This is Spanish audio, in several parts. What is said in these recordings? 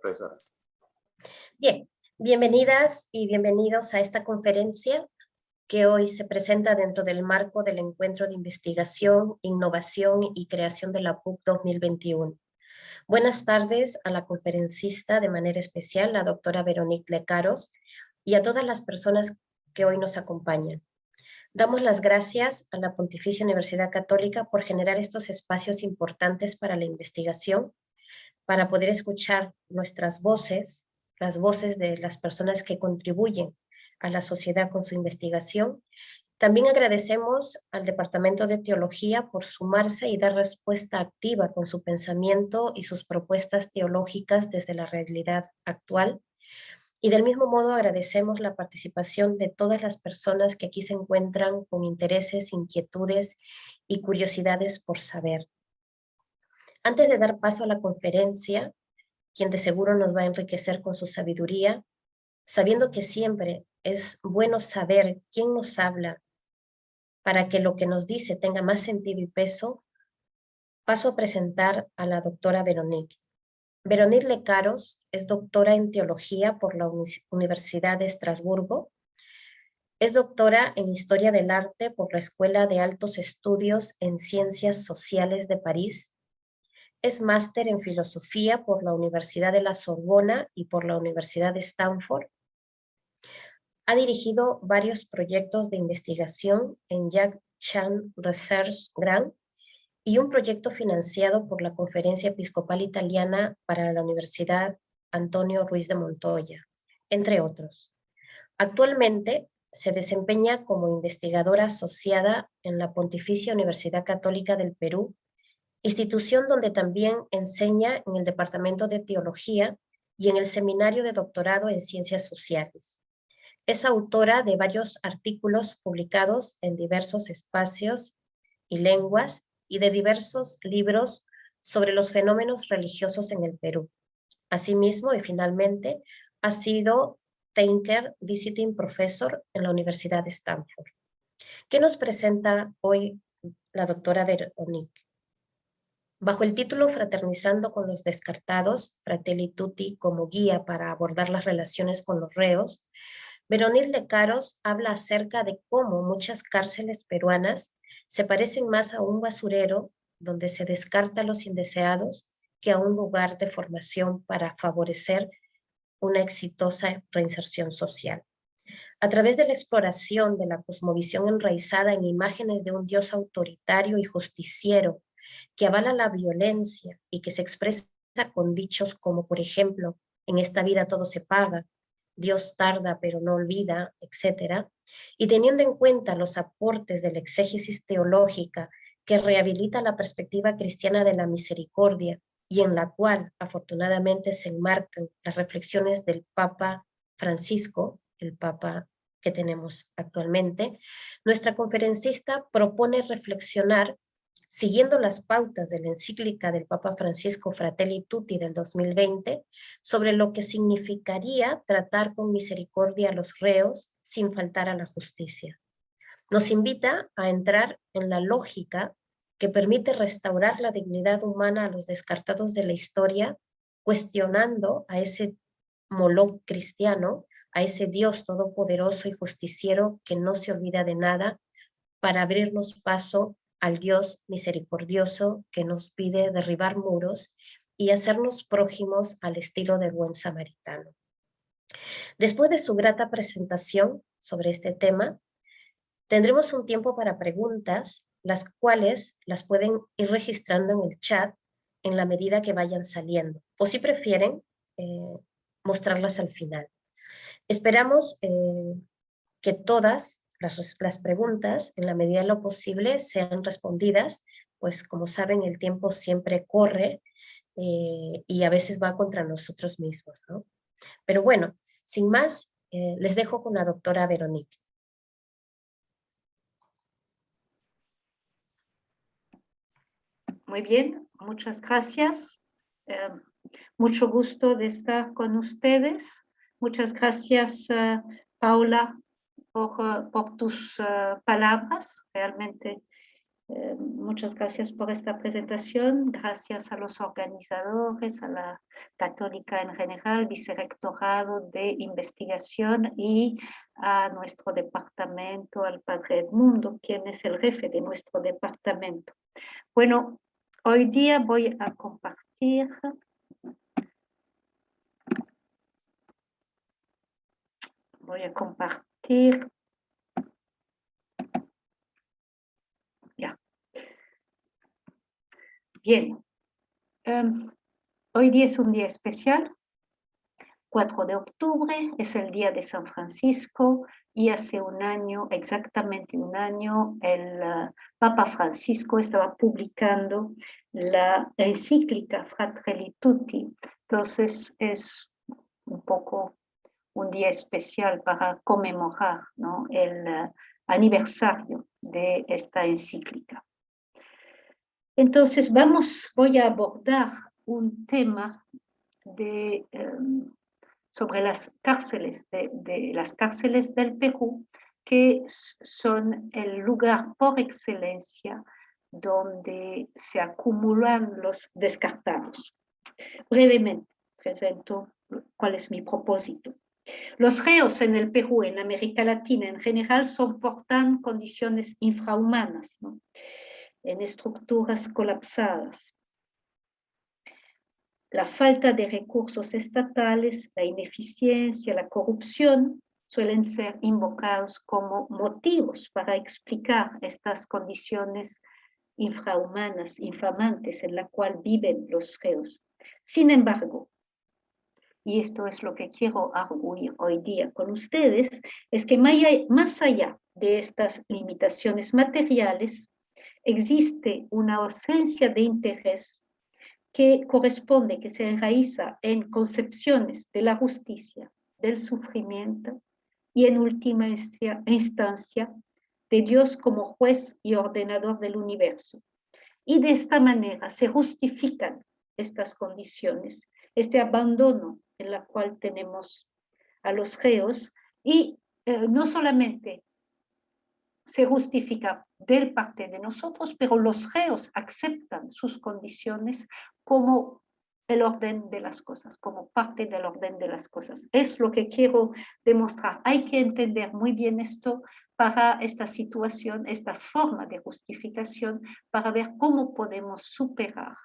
profesora. Bien, bienvenidas y bienvenidos a esta conferencia que hoy se presenta dentro del marco del Encuentro de Investigación, Innovación y Creación de la PUC 2021. Buenas tardes a la conferencista de manera especial, la doctora Veronique Lecaros, y a todas las personas que hoy nos acompañan. Damos las gracias a la Pontificia Universidad Católica por generar estos espacios importantes para la investigación, para poder escuchar nuestras voces, las voces de las personas que contribuyen a la sociedad con su investigación. También agradecemos al Departamento de Teología por sumarse y dar respuesta activa con su pensamiento y sus propuestas teológicas desde la realidad actual. Y del mismo modo agradecemos la participación de todas las personas que aquí se encuentran con intereses, inquietudes y curiosidades por saber. Antes de dar paso a la conferencia, quien de seguro nos va a enriquecer con su sabiduría, sabiendo que siempre es bueno saber quién nos habla para que lo que nos dice tenga más sentido y peso, paso a presentar a la doctora Veronique. Veronique Lecaros es doctora en teología por la Universidad de Estrasburgo. Es doctora en Historia del Arte por la Escuela de Altos Estudios en Ciencias Sociales de París. Es máster en Filosofía por la Universidad de la Sorbona y por la Universidad de Stanford. Ha dirigido varios proyectos de investigación en Jack Chan Research Grant y un proyecto financiado por la Conferencia Episcopal Italiana para la Universidad Antonio Ruiz de Montoya, entre otros. Actualmente se desempeña como investigadora asociada en la Pontificia Universidad Católica del Perú, institución donde también enseña en el Departamento de Teología y en el Seminario de Doctorado en Ciencias Sociales. Es autora de varios artículos publicados en diversos espacios y lenguas y de diversos libros sobre los fenómenos religiosos en el Perú. Asimismo, y finalmente, ha sido Thinker Visiting Professor en la Universidad de Stanford. ¿Qué nos presenta hoy la doctora Veronique? Bajo el título Fraternizando con los Descartados, Fratelli Tutti como guía para abordar las relaciones con los reos, Veronique Lecaros habla acerca de cómo muchas cárceles peruanas se parecen más a un basurero donde se descarta a los indeseados que a un lugar de formación para favorecer una exitosa reinserción social. A través de la exploración de la cosmovisión enraizada en imágenes de un Dios autoritario y justiciero que avala la violencia y que se expresa con dichos como, por ejemplo, en esta vida todo se paga, Dios tarda pero no olvida, etc., y teniendo en cuenta los aportes de la exégesis teológica que rehabilita la perspectiva cristiana de la misericordia y en la cual afortunadamente se enmarcan las reflexiones del Papa Francisco, el Papa que tenemos actualmente, nuestra conferencista propone reflexionar siguiendo las pautas de la encíclica del Papa Francisco Fratelli Tutti del 2020, sobre lo que significaría tratar con misericordia a los reos sin faltar a la justicia. Nos invita a entrar en la lógica que permite restaurar la dignidad humana a los descartados de la historia, cuestionando a ese Moloch cristiano, a ese Dios todopoderoso y justiciero que no se olvida de nada, para abrirnos paso al Dios misericordioso que nos pide derribar muros y hacernos prójimos al estilo del buen samaritano. Después de su grata presentación sobre este tema, tendremos un tiempo para preguntas, las cuales las pueden ir registrando en el chat en la medida que vayan saliendo, o si prefieren, mostrarlas al final. Esperamos que todas las preguntas, en la medida de lo posible, sean respondidas, pues como saben, el tiempo siempre corre y a veces va contra nosotros mismos, ¿no? Pero bueno, sin más, les dejo con la doctora Veronique. Muy bien, muchas gracias. Mucho gusto de estar con ustedes. Muchas gracias, Paula, por tus palabras. Realmente Muchas gracias por esta presentación. Gracias a los organizadores, a la Católica en general, Vicerrectorado de Investigación y a nuestro departamento, al Padre Edmundo, quien es el jefe de nuestro departamento. Bueno, hoy día voy a compartir ya. Bien, hoy día es un día especial, 4 de octubre, es el día de San Francisco y hace un año, exactamente un año, el Papa Francisco estaba publicando la encíclica Fratelli Tutti. Entonces es un poco un día especial para conmemorar, ¿no?, el aniversario de esta encíclica. Entonces voy a abordar un tema sobre las cárceles, las cárceles del Perú, que son el lugar por excelencia donde se acumulan los descartados. Brevemente presento cuál es mi propósito. Los reos en el Perú, en América Latina en general, soportan condiciones infrahumanas, ¿no?, en estructuras colapsadas. La falta de recursos estatales, la ineficiencia, la corrupción suelen ser invocados como motivos para explicar estas condiciones infrahumanas, infamantes en la cual viven los reos. Sin embargo, y esto es lo que quiero arguir hoy día con ustedes, es que más allá de estas limitaciones materiales, existe una ausencia de interés que corresponde, que se enraiza en concepciones de la justicia, del sufrimiento y en última instancia de Dios como juez y ordenador del universo. Y de esta manera se justifican estas condiciones, este abandono en la cual tenemos a los reos, y no solamente se justifica de parte de nosotros, pero los reos aceptan sus condiciones como el orden de las cosas, como parte del orden de las cosas. Es lo que quiero demostrar. Hay que entender muy bien esto para esta situación, esta forma de justificación, para ver cómo podemos superar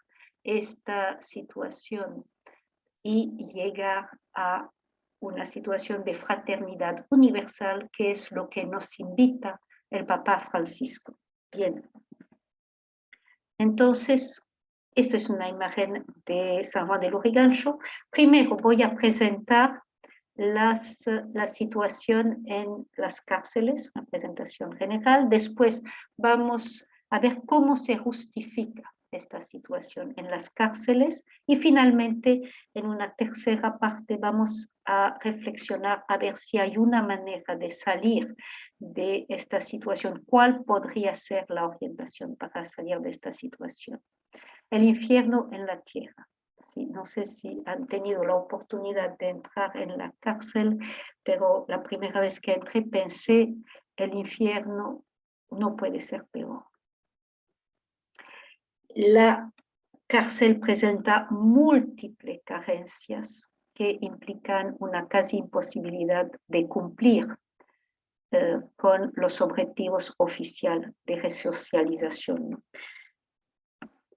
esta situación y llegar a una situación de fraternidad universal, que es lo que nos invita el Papa Francisco. Bien. Entonces, esto es una imagen de San Juan de Lurigancho. Primero voy a presentar la situación en las cárceles, una presentación general. Después vamos a ver cómo se justifica esta situación en las cárceles, y finalmente en una tercera parte vamos a reflexionar a ver si hay una manera de salir de esta situación. ¿Cuál podría ser la orientación para salir de esta situación? El infierno en la tierra. Sí, no sé si han tenido la oportunidad de entrar en la cárcel, pero la primera vez que entré pensé, el infierno no puede ser peor. La cárcel presenta múltiples carencias que implican una casi imposibilidad de cumplir con los objetivos oficiales de resocialización, ¿no?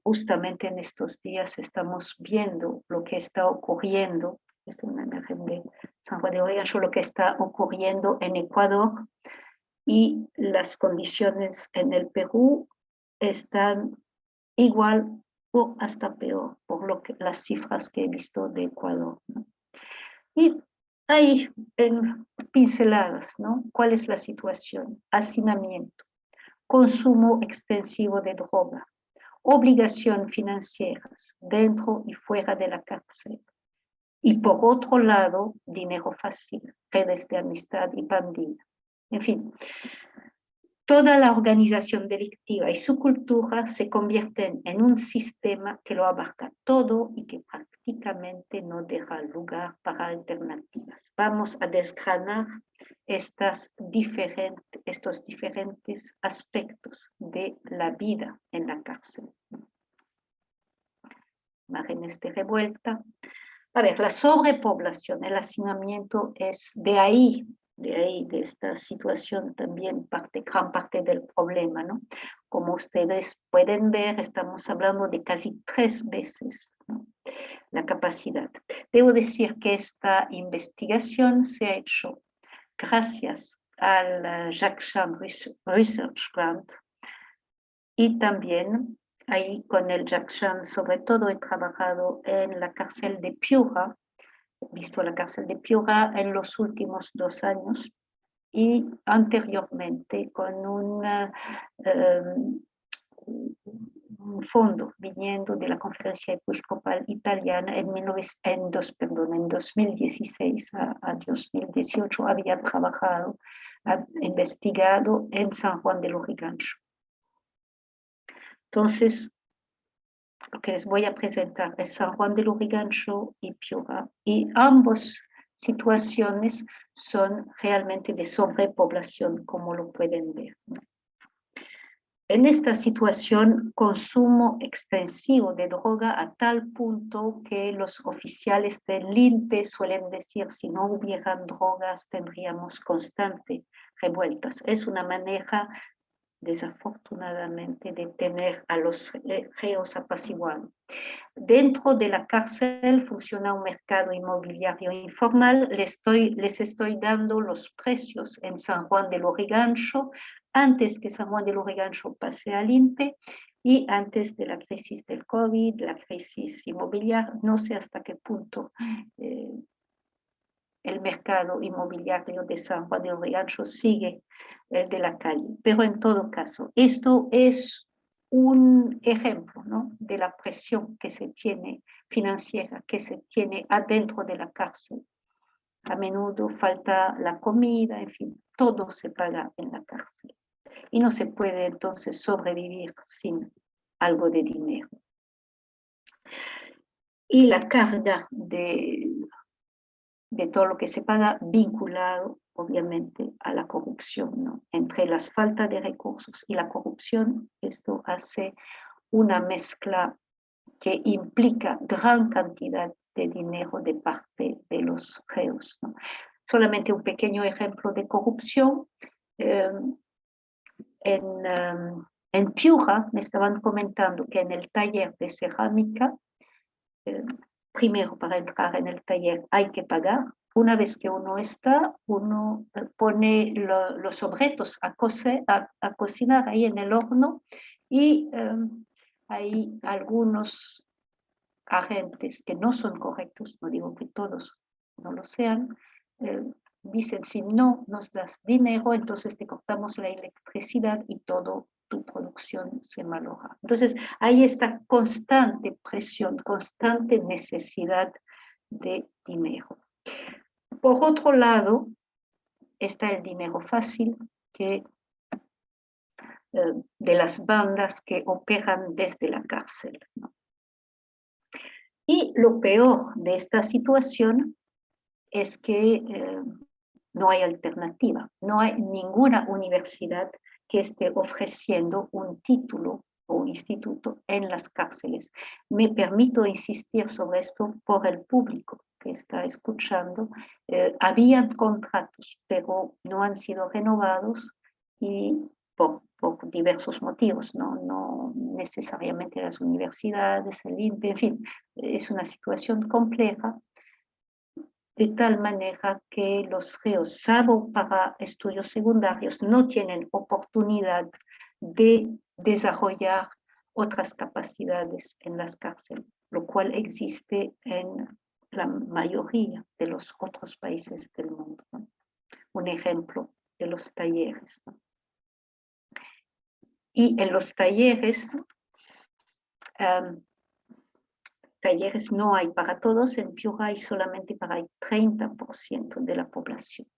Justamente en estos días estamos viendo lo que está ocurriendo, esta es una imagen de San Juan de Lurigancho, lo que está ocurriendo en Ecuador, y las condiciones en el Perú están igual o hasta peor, por las cifras que he visto de Ecuador, ¿no? Y hay en pinceladas, ¿no? ¿Cuál es la situación? Hacinamiento, consumo extensivo de droga, obligaciones financieras dentro y fuera de la cárcel. Y por otro lado, dinero fácil, redes de amistad y pandilla. En fin, toda la organización delictiva y su cultura se convierten en un sistema que lo abarca todo y que prácticamente no deja lugar para alternativas. Vamos a desgranar estos diferentes aspectos de la vida en la cárcel. Imágenes de revuelta. A ver, la sobrepoblación, el hacinamiento es de esta situación también gran parte del problema, ¿no? Como ustedes pueden ver, estamos hablando de casi 3 veces, ¿no?, la capacidad. Debo decir que esta investigación se ha hecho gracias al Jack Chan Research Grant y también ahí con el Jack Chan, sobre todo he trabajado en la cárcel de Piura, he visto la cárcel de Piura en los últimos 2 años y anteriormente con un fondo viniendo de la Conferencia Episcopal Italiana en 2016 a 2018 había trabajado, investigado en San Juan de Lurigancho. Entonces, lo que les voy a presentar es San Juan de Lurigancho y Piura, y ambas situaciones son realmente de sobrepoblación, como lo pueden ver, ¿no? En esta situación, consumo extensivo de droga a tal punto que los oficiales del INPE suelen decir, si no hubieran drogas, tendríamos constante revueltas. Es una manera, desafortunadamente, de tener a los reos apaciguados. Dentro de la cárcel funciona un mercado inmobiliario informal. Les estoy dando los precios en San Juan de Lurigancho, antes que San Juan de Lurigancho pase al INPE y antes de la crisis del COVID, la crisis inmobiliaria. No sé hasta qué punto el mercado inmobiliario de San Juan de Lurigancho sigue el de la calle. Pero en todo caso, esto es un ejemplo, ¿no?, de la presión que se tiene financiera, que se tiene adentro de la cárcel. A menudo falta la comida, en fin, todo se paga en la cárcel. Y no se puede entonces sobrevivir sin algo de dinero. Y la carga de todo lo que se paga vinculado, obviamente, a la corrupción, ¿no? Entre las faltas de recursos y la corrupción, esto hace una mezcla que implica gran cantidad de dinero de parte de los reos, ¿no? Solamente un pequeño ejemplo de corrupción. En Piura me estaban comentando que en el taller de cerámica, primero para entrar en el taller hay que pagar. Una vez que uno está, uno pone los objetos a cocinar ahí en el horno y hay algunos agentes que no son correctos, no digo que todos no lo sean, dicen, si no nos das dinero, entonces te cortamos la electricidad y todo tu producción se malogra. Entonces, hay esta constante presión, constante necesidad de dinero. Por otro lado, está el dinero fácil de las bandas que operan desde la cárcel, ¿no? Y lo peor de esta situación es que no hay alternativa, no hay ninguna universidad que esté ofreciendo un título o un instituto en las cárceles. Me permito insistir sobre esto por el público que está escuchando. Habían contratos, pero no han sido renovados y por diversos motivos, no necesariamente las universidades, el INPE, en fin, es una situación compleja, de tal manera que los reos, salvo para estudios secundarios, no tienen oportunidad de desarrollar otras capacidades en las cárceles, lo cual existe en la mayoría de los otros países del mundo, ¿no? Un ejemplo de los talleres, ¿no? Y en los talleres no hay para todos, en Piura hay solamente para el 30% de la población.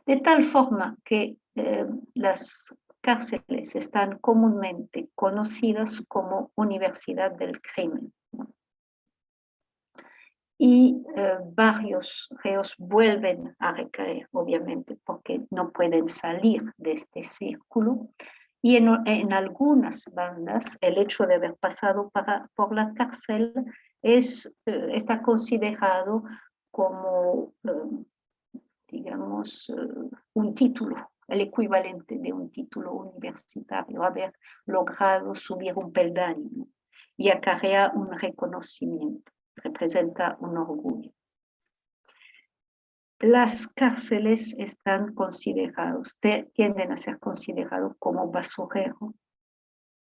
De tal forma que las cárceles están comúnmente conocidas como universidad del crimen, ¿no? y varios reos vuelven a recaer, obviamente, porque no pueden salir de este círculo. Y en algunas bandas, el hecho de haber pasado por la cárcel está considerado como, digamos, un título, el equivalente de un título universitario, haber logrado subir un peldaño, ¿no? Y acarrea un reconocimiento, representa un orgullo. Las cárceles están tienden a ser considerados como basurero.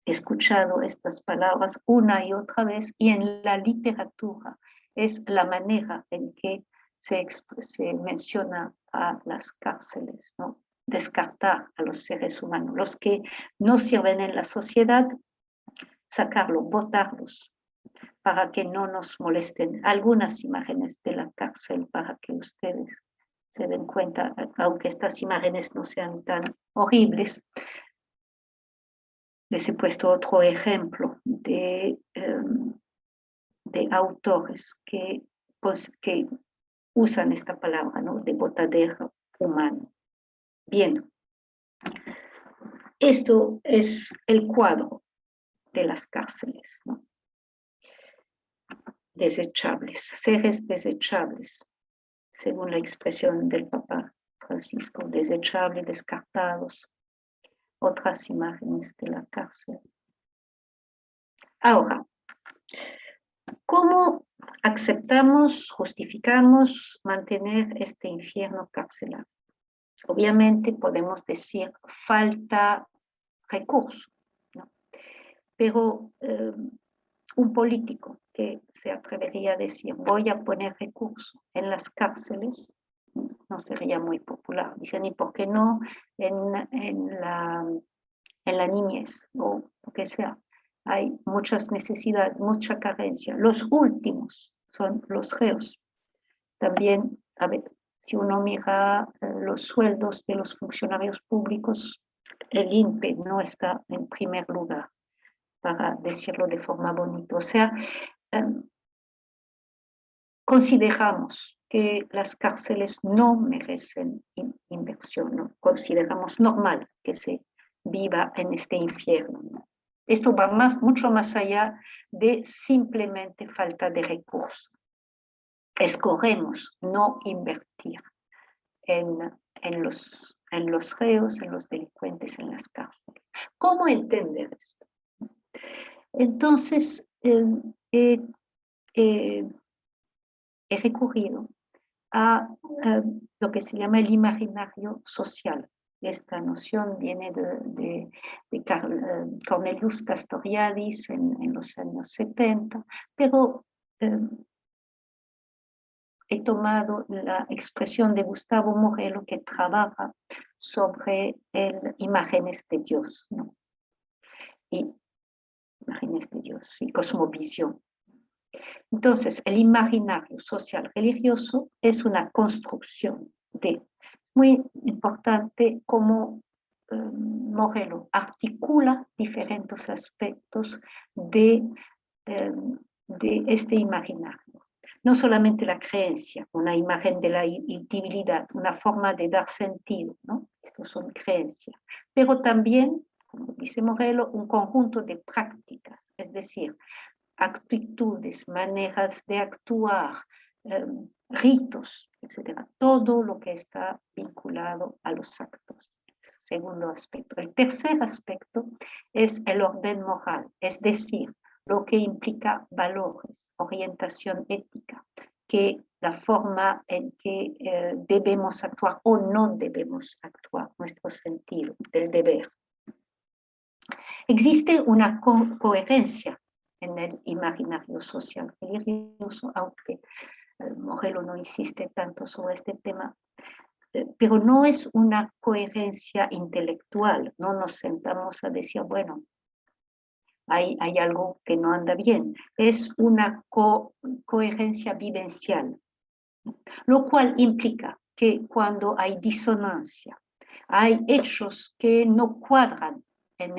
He escuchado estas palabras una y otra vez, y en la literatura es la manera en que se menciona a las cárceles, ¿no? Descartar a los seres humanos, los que no sirven en la sociedad, sacarlos, botarlos, para que no nos molesten. Algunas imágenes de la cárcel para que ustedes se den cuenta, aunque estas imágenes no sean tan horribles. Les he puesto otro ejemplo de autores que usan esta palabra, ¿no? De botadero humano. Bien, esto es el cuadro de las cárceles, ¿no? Desechables, seres desechables, según la expresión del Papa Francisco, desechables, descartados. Otras imágenes de la cárcel. Ahora, ¿cómo aceptamos, justificamos mantener este infierno carcelario? Obviamente podemos decir falta recurso, ¿no? Pero un político que se atrevería a decir voy a poner recursos en las cárceles no sería muy popular. Dicen, ¿y por qué no en la niñez o lo que sea? Hay muchas necesidades, mucha carencia. Los últimos son los reos. También, a ver, si uno mira los sueldos de los funcionarios públicos, el INPE no está en primer lugar, para decirlo de forma bonita. O sea, consideramos que las cárceles no merecen inversión, ¿no? Consideramos normal que se viva en este infierno, ¿no? Esto va mucho más allá de simplemente falta de recursos. Escogemos no invertir en los reos, en los delincuentes, en las cárceles. ¿Cómo entender esto? Entonces, he recurrido a lo que se llama el imaginario social. Esta noción viene de Cornelius Castoriadis en los años 70, pero he tomado la expresión de Gustavo Morello, que trabaja sobre imágenes de Dios, ¿no? Y imágenes de Dios y cosmovisión. Entonces, el imaginario social religioso es una construcción muy importante como Morello articula diferentes aspectos de este imaginario. No solamente la creencia, una imagen de la divinidad, una forma de dar sentido, ¿no? Estos son creencias, pero también, como dice Morello, un conjunto de prácticas, es decir, actitudes, maneras de actuar, ritos, etc. Todo lo que está vinculado a los actos. Segundo aspecto. El tercer aspecto es el orden moral, es decir, lo que implica valores, orientación ética, que la forma en que debemos actuar o no debemos actuar, nuestro sentido del deber. Existe una coherencia en el imaginario social religioso, aunque Morello no insiste tanto sobre este tema, pero no es una coherencia intelectual, no nos sentamos a decir, bueno, hay algo que no anda bien, es una coherencia vivencial, lo cual implica que cuando hay disonancia, hay hechos que no cuadran en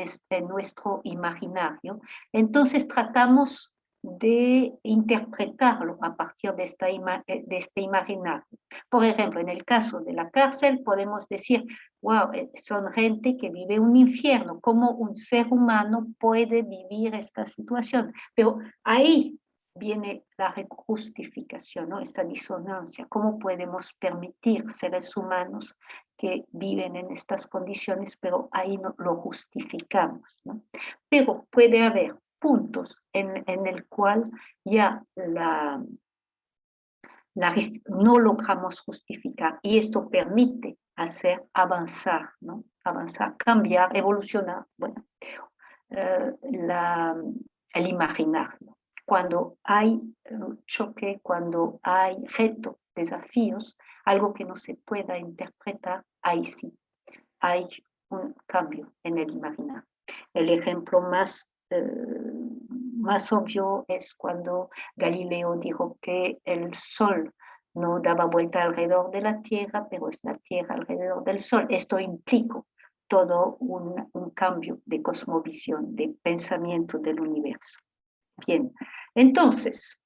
nuestro imaginario, entonces tratamos de interpretarlo a partir de este imaginario. Por ejemplo, en el caso de la cárcel podemos decir, wow, son gente que vive un infierno, ¿cómo un ser humano puede vivir esta situación? Pero ahí viene la justificación, ¿no? Esta disonancia, ¿cómo podemos permitir seres humanos que viven en estas condiciones, pero ahí no lo justificamos, ¿no? Pero puede haber puntos en el cual ya no logramos justificar y esto permite hacer avanzar, ¿no? Avanzar, cambiar, evolucionar, bueno, el imaginario. Cuando hay choque, cuando hay retos, desafíos, algo que no se pueda interpretar, ahí sí, hay un cambio en el imaginario. El ejemplo más obvio es cuando Galileo dijo que el Sol no daba vuelta alrededor de la Tierra, pero es la Tierra alrededor del Sol. Esto implica todo un cambio de cosmovisión, de pensamiento del universo. Bien, entonces,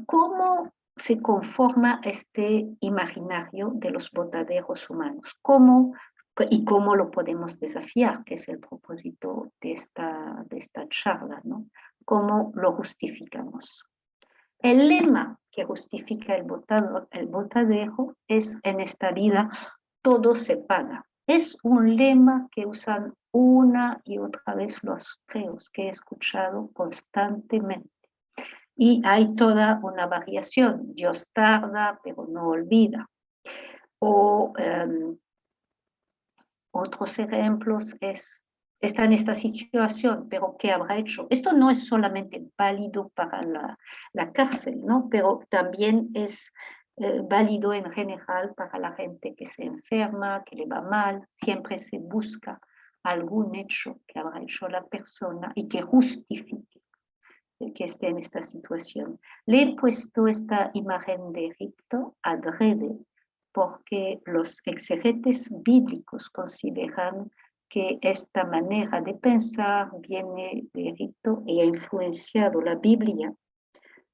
¿cómo se conforma este imaginario de los botaderos humanos? ¿Y cómo lo podemos desafiar? Que es el propósito de esta charla, ¿no? ¿Cómo lo justificamos? El lema que justifica el botadero es: en esta vida todo se paga. Es un lema que usan una y otra vez los ateos, que he escuchado constantemente. Y hay toda una variación. Dios tarda, pero no olvida. O otros ejemplos está en esta situación, pero ¿qué habrá hecho? Esto no es solamente válido para la cárcel, ¿no? Pero también es válido en general para la gente que se enferma, que le va mal. Siempre se busca algún hecho que habrá hecho la persona y que justifique que esté en esta situación. Le he puesto esta imagen de Egipto adrede porque los exegetes bíblicos consideran que esta manera de pensar viene de Egipto y ha influenciado la Biblia.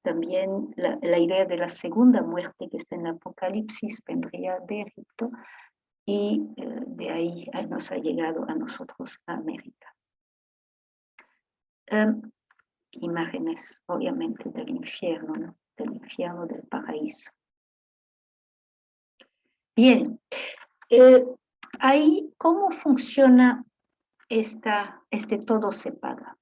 También la idea de la segunda muerte que está en el Apocalipsis vendría de Egipto y de ahí nos ha llegado a nosotros a América. Imágenes, obviamente, del infierno, ¿no? Del infierno, del paraíso. Bien, ahí, ¿cómo funciona este todo se paga?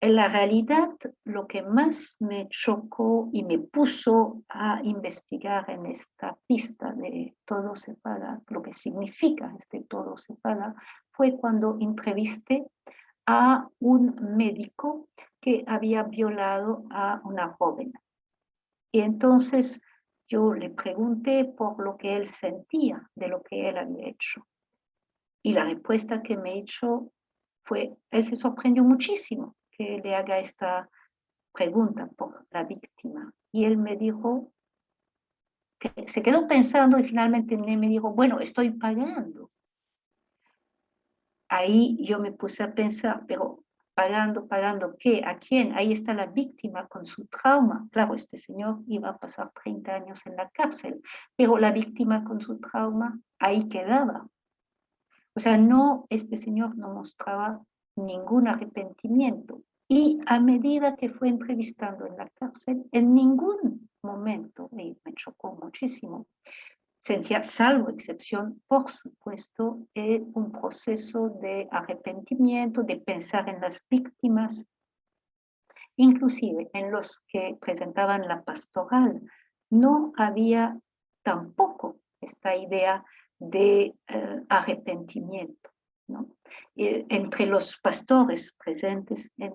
En la realidad, lo que más me chocó y me puso a investigar en esta pista de todo se paga, lo que significa este todo se paga, fue cuando entrevisté a un médico que había violado a una joven. Y entonces yo le pregunté por lo que él sentía de lo que él había hecho. Y la respuesta que me hizo fue, él se sorprendió muchísimo que le haga esta pregunta por la víctima. Y él me dijo, que se quedó pensando y finalmente me dijo, bueno, estoy pagando. Ahí yo me puse a pensar, pero ¿pagando qué? ¿A quién? Ahí está la víctima con su trauma. Claro, este señor iba a pasar 30 años en la cárcel, pero la víctima con su trauma ahí quedaba. O sea, no, este señor no mostraba ningún arrepentimiento. Y a medida que fue entrevistando en la cárcel, en ningún momento, y me chocó muchísimo, sentía, salvo excepción, por supuesto, un proceso de arrepentimiento, de pensar en las víctimas, inclusive en los que presentaban la pastoral. No había tampoco esta idea de arrepentimiento, ¿no? Entre los pastores presentes en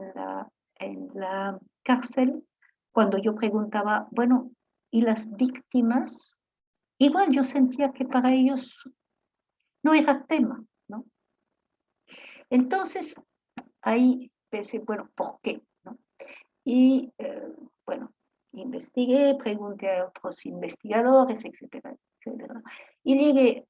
la cárcel, cuando yo preguntaba, bueno, ¿y las víctimas? Igual yo sentía que para ellos no era tema, ¿no? Entonces, ahí pensé, bueno, ¿por qué? ¿No? Y, bueno, investigué, pregunté a otros investigadores, etcétera, etcétera. Y llegué,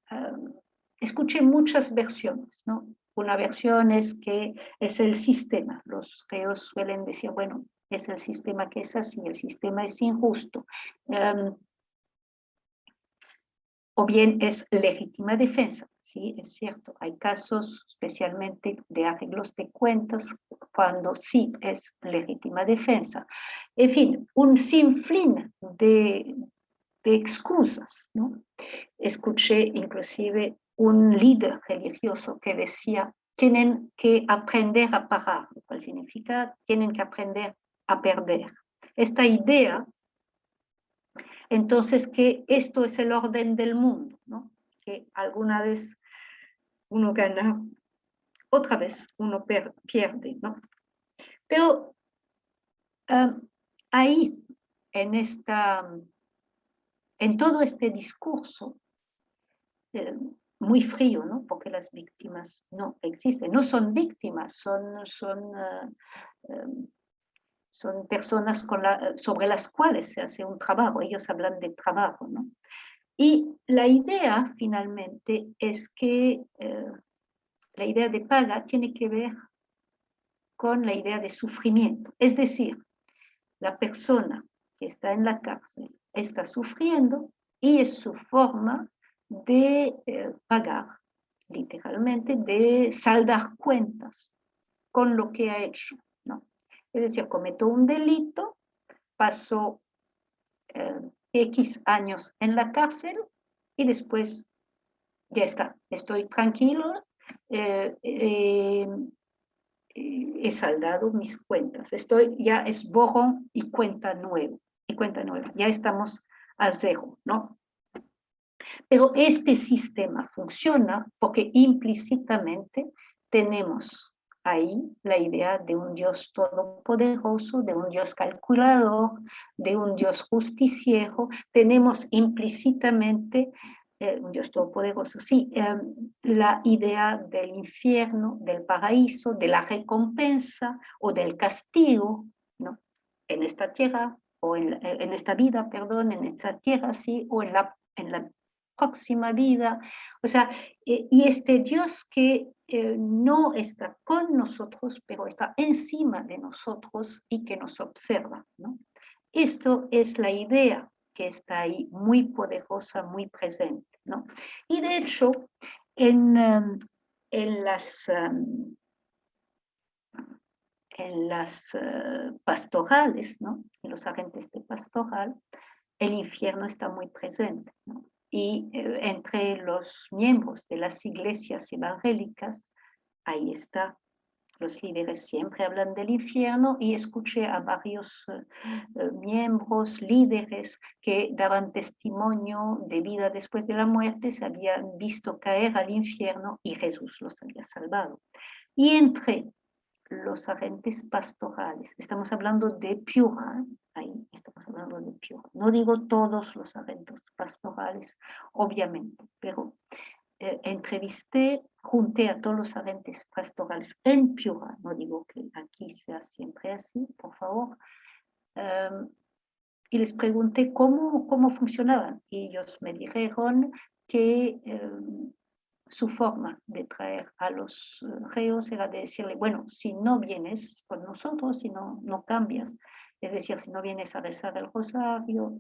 escuché muchas versiones, ¿no? Una versión es que es el sistema. Los reos suelen decir, bueno, es el sistema que es así, el sistema es injusto. O bien es legítima defensa. Sí, es cierto, hay casos especialmente de arreglos de cuentas cuando sí es legítima defensa. En fin, un sinfín de excusas, ¿no? Escuché inclusive un líder religioso que decía, tienen que aprender a parar, lo cual significa tienen que aprender a perder. Esta idea, entonces, que esto es el orden del mundo, ¿no? Que alguna vez uno gana, otra vez uno pierde, ¿no? Pero ahí, en todo este discurso, muy frío, ¿no? Porque las víctimas no existen, no son víctimas, son personas sobre las cuales se hace un trabajo, ellos hablan de trabajo, ¿no? Y la idea, finalmente, es que la idea de paga tiene que ver con la idea de sufrimiento. Es decir, la persona que está en la cárcel está sufriendo y es su forma de pagar, literalmente, de saldar cuentas con lo que ha hecho, ¿no? Es decir, cometió un delito, pasó X años en la cárcel y después ya está, estoy tranquilo, he saldado mis cuentas, ya es borrón y cuenta nueva, ya estamos a cero, ¿no? Pero este sistema funciona porque implícitamente tenemos ahí la idea de un Dios todopoderoso, de un Dios calculador, de un Dios justiciero, tenemos implícitamente un Dios todopoderoso, sí, la idea del infierno, del paraíso, de la recompensa o del castigo, ¿no? En esta tierra, o en esta vida, perdón, en esta tierra, sí, o en la próxima vida. O sea, y este Dios que no está con nosotros, pero está encima de nosotros y que nos observa, ¿no? Esto es la idea que está ahí muy poderosa, muy presente, ¿no? Y de hecho, en las pastorales, ¿no? En los agentes de pastoral, el infierno está muy presente, ¿no? Y entre los miembros de las iglesias evangélicas, ahí está. Los líderes siempre hablan del infierno y escuché a varios miembros, líderes que daban testimonio de vida después de la muerte, se habían visto caer al infierno y Jesús los había salvado. Y entre los agentes pastorales, estamos hablando de Piura, ahí estamos hablando de Piura. No digo todos los agentes pastorales, obviamente, pero junté a todos los agentes pastorales en Piura, no digo que aquí sea siempre así, por favor, y les pregunté cómo funcionaban. Y ellos me dijeron que su forma de traer a los reos era de decirle, bueno, si no vienes con nosotros, si no cambias, es decir, si no vienes a rezar el rosario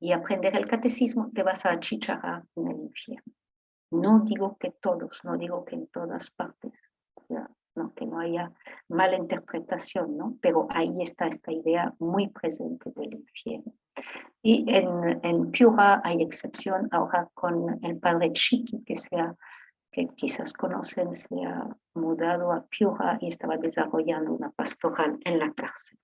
y aprender el catecismo, te vas a achicharrar en el infierno. No digo que todos, no digo que en todas partes, o sea, no, que no haya mala interpretación, ¿no? Pero ahí está esta idea muy presente del infierno. Y en Piura hay excepción ahora con el padre Chiqui, que quizás conocen, se ha mudado a Piura y estaba desarrollando una pastoral en la cárcel.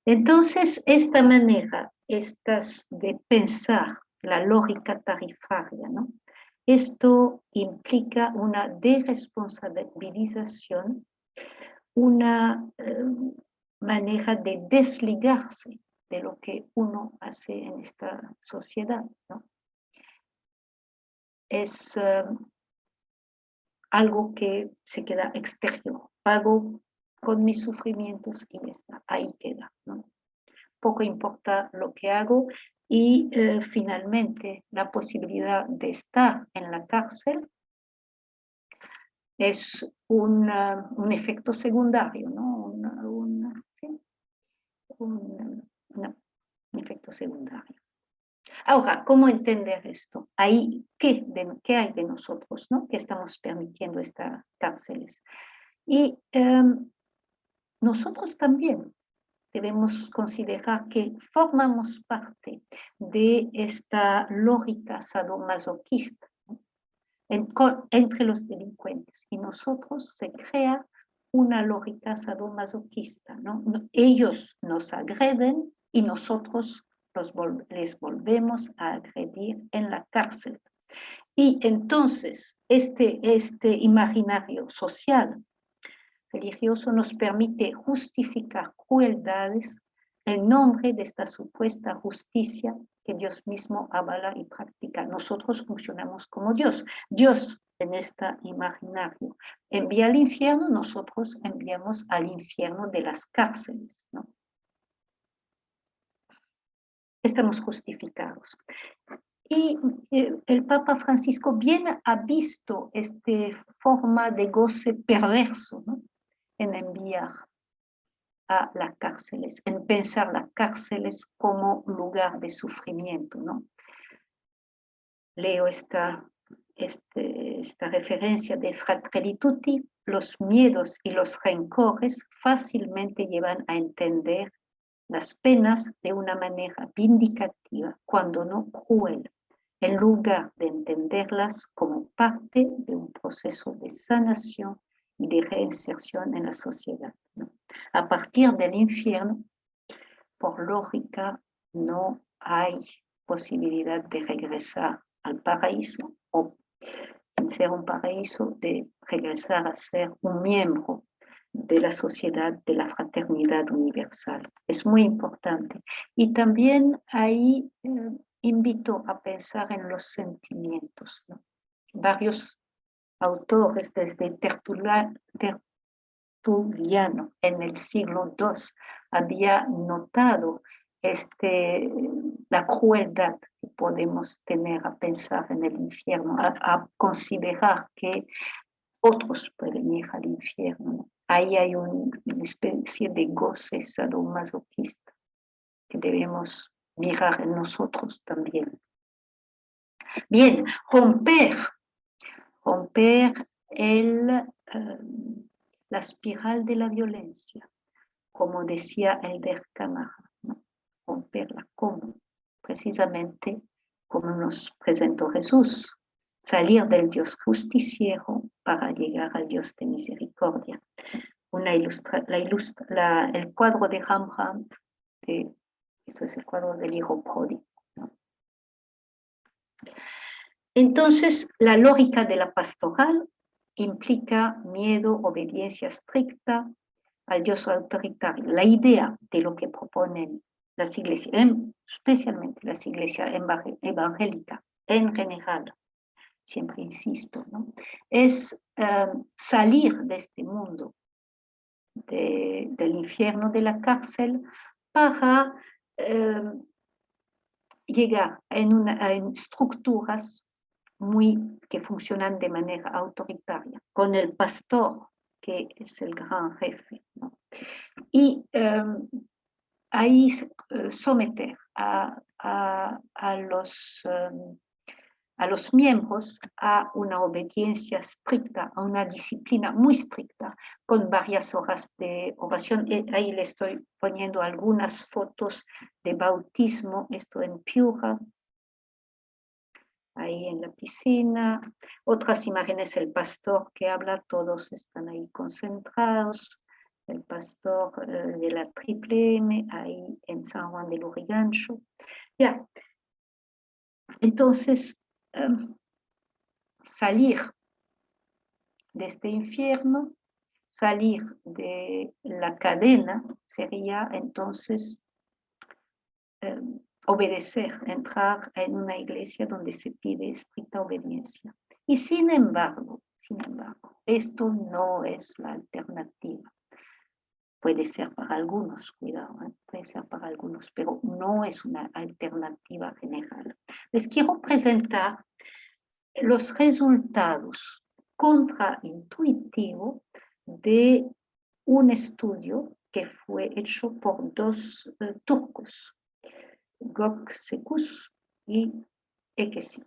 Entonces, esta manera, de pensar la lógica tarifaria, ¿no? Esto implica una desresponsabilización, una manera de desligarse de lo que uno hace en esta sociedad, ¿no? Es algo que se queda exterior. Pago con mis sufrimientos y ya está, ahí queda, ¿no? Poco importa lo que hago y finalmente la posibilidad de estar en la cárcel es un efecto secundario, ¿no? Sí, un efecto secundario. Ahora, ¿cómo entender esto? Ahí, ¿qué hay de nosotros, ¿no? Que estamos permitiendo estas cárceles. Y nosotros también debemos considerar que formamos parte de esta lógica sadomasoquista, ¿no? Entre los delincuentes. Y nosotros se crea una lógica sadomasoquista, ¿no? Ellos nos agreden y nosotros les volvemos a agredir en la cárcel. Y entonces este imaginario social religioso nos permite justificar crueldades en nombre de esta supuesta justicia que Dios mismo avala y practica. Nosotros funcionamos como Dios. Dios, en este imaginario, envía al infierno, nosotros enviamos al infierno de las cárceles, ¿no? Estamos justificados. Y el Papa Francisco bien ha visto esta forma de goce perverso, ¿no? En enviar a las cárceles, en pensar las cárceles como lugar de sufrimiento, ¿no? Leo esta referencia de Fratelli Tutti: los miedos y los rencores fácilmente llevan a entender las penas de una manera vindicativa, cuando no cruel, en lugar de entenderlas como parte de un proceso de sanación y de reinserción en la sociedad, ¿no? A partir del infierno, por lógica, no hay posibilidad de regresar al paraíso, o sin ser un paraíso, de regresar a ser un miembro de la sociedad, de la fraternidad universal. Es muy importante. Y también ahí invito a pensar en los sentimientos, ¿no? Varios autores, desde Tertuliano en el siglo II, había notado la crueldad que podemos tener a pensar en el infierno, a considerar que otros pueden ir al infierno, ¿no? Ahí hay una especie de goce sadomasoquista que debemos mirar en nosotros también. Bien, romper la espiral de la violencia, como decía Elder Camara, ¿no? Romperla, ¿cómo? Precisamente como nos presentó Jesús: salir del Dios justiciero para llegar al Dios de misericordia. El cuadro de Rembrandt, esto es el cuadro del hijo pródigo, ¿no? Entonces, la lógica de la pastoral implica miedo, obediencia estricta al Dios autoritario. La idea de lo que proponen las iglesias, especialmente las iglesias evangélicas en general, siempre insisto, ¿no? Es salir de este mundo del infierno, de la cárcel, para llegar en estructuras que funcionan de manera autoritaria, con el pastor, que es el gran jefe, ¿no? Y ahí someter a los miembros a una obediencia estricta, a una disciplina muy estricta, con varias horas de oración. Ahí le estoy poniendo algunas fotos de bautismo, esto en Piura, ahí en la piscina. Otras imágenes, el pastor que habla, todos están ahí concentrados. El pastor de la Triple M, ahí en San Juan de Lurigancho. Ya. Entonces, salir de este infierno, salir de la cadena, sería entonces obedecer, entrar en una iglesia donde se pide estricta obediencia. Y sin embargo, esto no es la alternativa. Puede ser para algunos, cuidado, puede ser para algunos, pero no es una alternativa general. Les quiero presentar los resultados contraintuitivo de un estudio que fue hecho por dos turcos, Göksekus y Ekesi,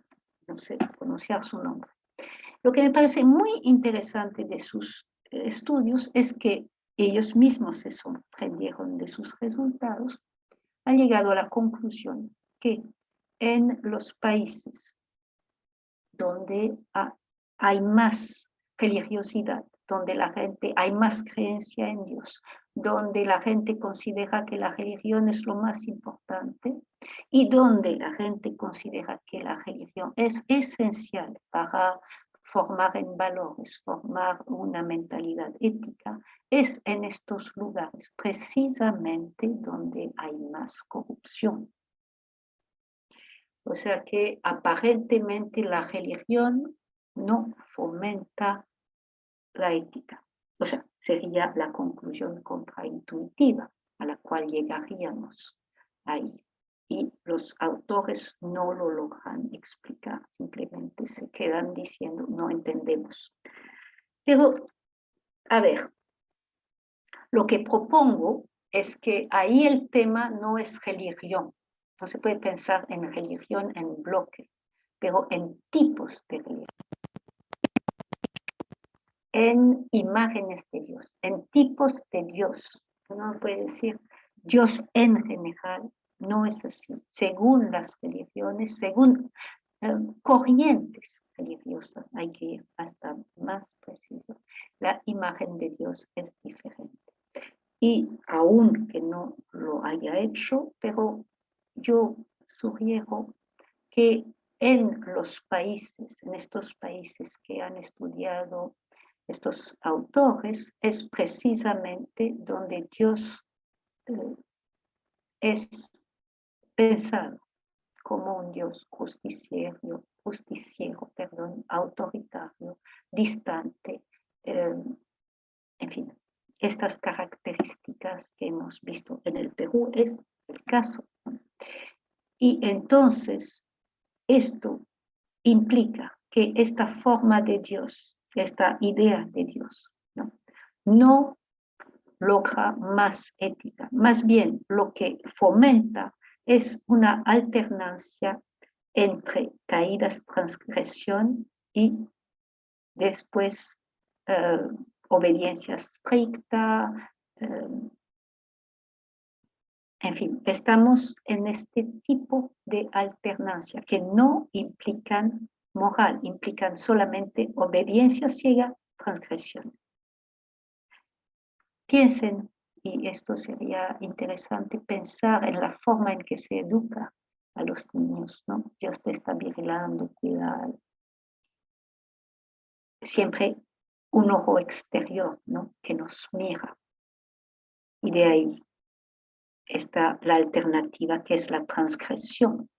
no sé pronunciar su nombre. Lo que me parece muy interesante de sus estudios es que ellos mismos se sorprendieron de sus resultados, han llegado a la conclusión que en los países donde hay más religiosidad, donde la gente hay más creencia en Dios, donde la gente considera que la religión es lo más importante y donde la gente considera que la religión es esencial para formar en valores, formar una mentalidad ética, es en estos lugares precisamente donde hay más corrupción. O sea que aparentemente la religión no fomenta la ética. O sea, sería la conclusión contraintuitiva a la cual llegaríamos ahí. Y los autores no lo logran explicar, simplemente se quedan diciendo, no entendemos. Pero, a ver, lo que propongo es que ahí el tema no es religión. No se puede pensar en religión en bloque, pero en tipos de religión, en imágenes de Dios, en tipos de Dios. No puede decir Dios en general, no es así. Según las religiones, según corrientes religiosas, hay que ir hasta más preciso. La imagen de Dios es diferente. Y aún que no lo haya hecho, pero yo sugiero que en los países, en estos países que han estudiado estos autores, es precisamente donde Dios es pensado como un Dios justiciero, autoritario, distante, en fin, estas características que hemos visto en el Perú es el caso. Y entonces, esto implica que esta forma de Dios, esta idea de Dios, no logra más ética. Más bien, lo que fomenta es una alternancia entre caídas, transgresión y después obediencia estricta. En fin, estamos en este tipo de alternancia que no implican moral, implican solamente obediencia ciega, transgresión. Piensen, y esto sería interesante, pensar en la forma en que se educa a los niños, ¿no? Dios te está vigilando, cuidado. Siempre un ojo exterior, ¿no? Que nos mira. Y de ahí está la alternativa que es la transgresión.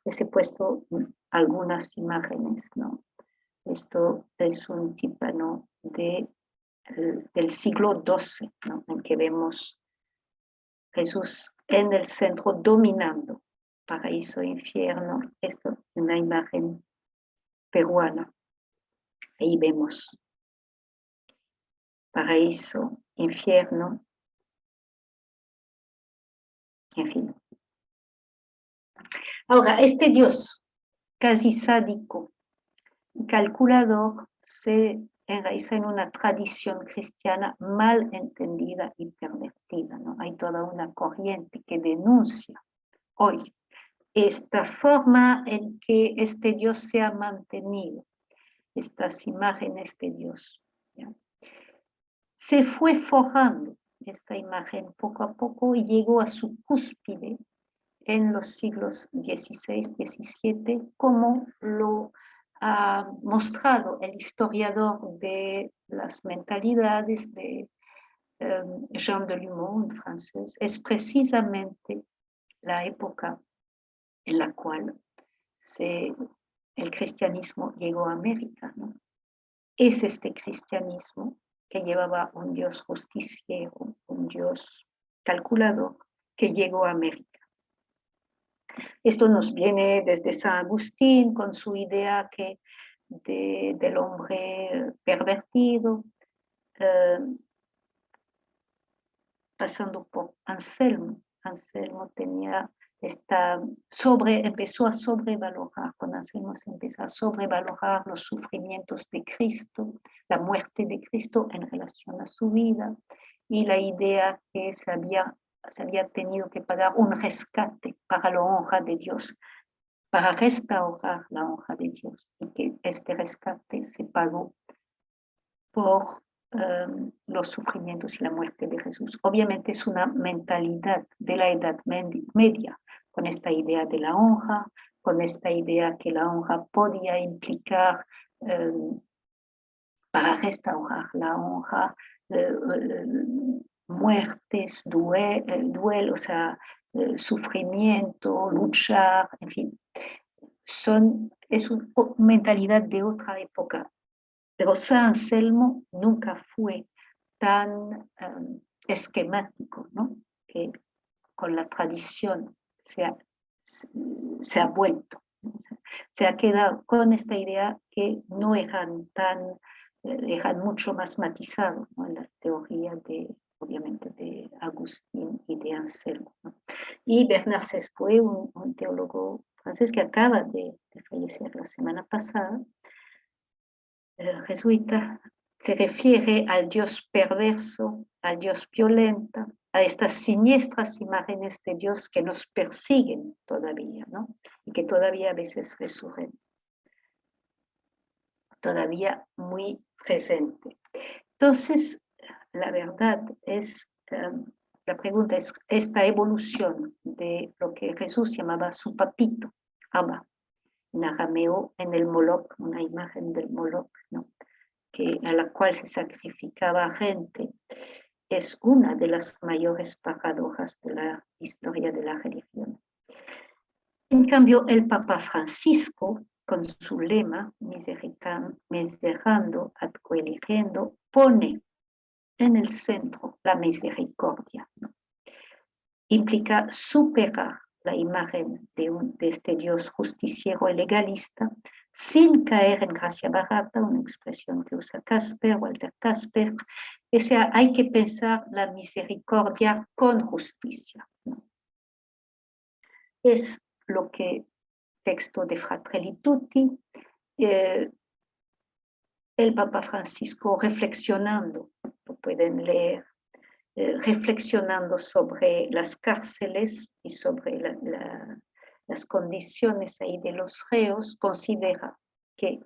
Les he puesto algunas imágenes, ¿no? Esto es un tímpano del siglo XII, ¿no? En que vemos Jesús en el centro dominando paraíso e infierno. Esto es una imagen peruana. Ahí vemos paraíso, infierno, en fin. Ahora, este Dios casi sádico y calculador se enraiza en una tradición cristiana mal entendida y pervertida, ¿no? Hay toda una corriente que denuncia hoy esta forma en que este Dios se ha mantenido, estas imágenes de Dios, ¿ya? Se fue forjando esta imagen poco a poco y llegó a su cúspide en los siglos XVI, XVII, como lo ha mostrado el historiador de las mentalidades de Jean Delumeau, un francés. Es precisamente la época en la cual el cristianismo llegó a América, ¿no? Es este cristianismo que llevaba un Dios justiciero, un Dios calculador, que llegó a América. Esto nos viene desde San Agustín con su idea que del hombre pervertido, pasando por Anselmo. Anselmo empezó a sobrevalorar, con Anselmo se empezó a sobrevalorar los sufrimientos de Cristo, la muerte de Cristo en relación a su vida, y la idea que se había tenido que pagar un rescate para la honra de Dios, para restaurar la honra de Dios, y que este rescate se pagó por los sufrimientos y la muerte de Jesús. Obviamente es una mentalidad de la Edad Media, con esta idea de la honra, con esta idea que la honra podía implicar, para restaurar la honra, muertes, duelo, o sea, sufrimiento, luchar, en fin. Es una mentalidad de otra época. Pero San Anselmo nunca fue tan esquemático, ¿no? Que con la tradición se ha vuelto, ¿no? Se ha quedado con esta idea que no eran mucho más matizados, ¿no? En la teoría obviamente, de Agustín y de Anselmo, ¿no? Y Bernard Sesboué, un teólogo francés que acaba de fallecer la semana pasada, jesuita, se refiere al Dios perverso, al Dios violento, a estas siniestras imágenes de Dios que nos persiguen todavía, ¿no? Y que todavía a veces resurgen, todavía muy presente. Entonces, la verdad es, la pregunta es, esta evolución de lo que Jesús llamaba su papito, Abba, en arameo, en el Moloch, una imagen del Moloch, ¿no? A la cual se sacrificaba gente, es una de las mayores paradojas de la historia de la religión. En cambio, el Papa Francisco, con su lema, miserando ad coeligiendo, pone en el centro la misericordia, ¿no? Implica superar la imagen de este Dios justiciero y legalista, sin caer en gracia barata, una expresión que usa Walter Casper, o sea, hay que pensar la misericordia con justicia, ¿no? Es lo que texto de Fratelli Tutti, el Papa Francisco reflexionando, lo pueden leer, reflexionando sobre las cárceles y sobre las condiciones ahí de los reos, considera que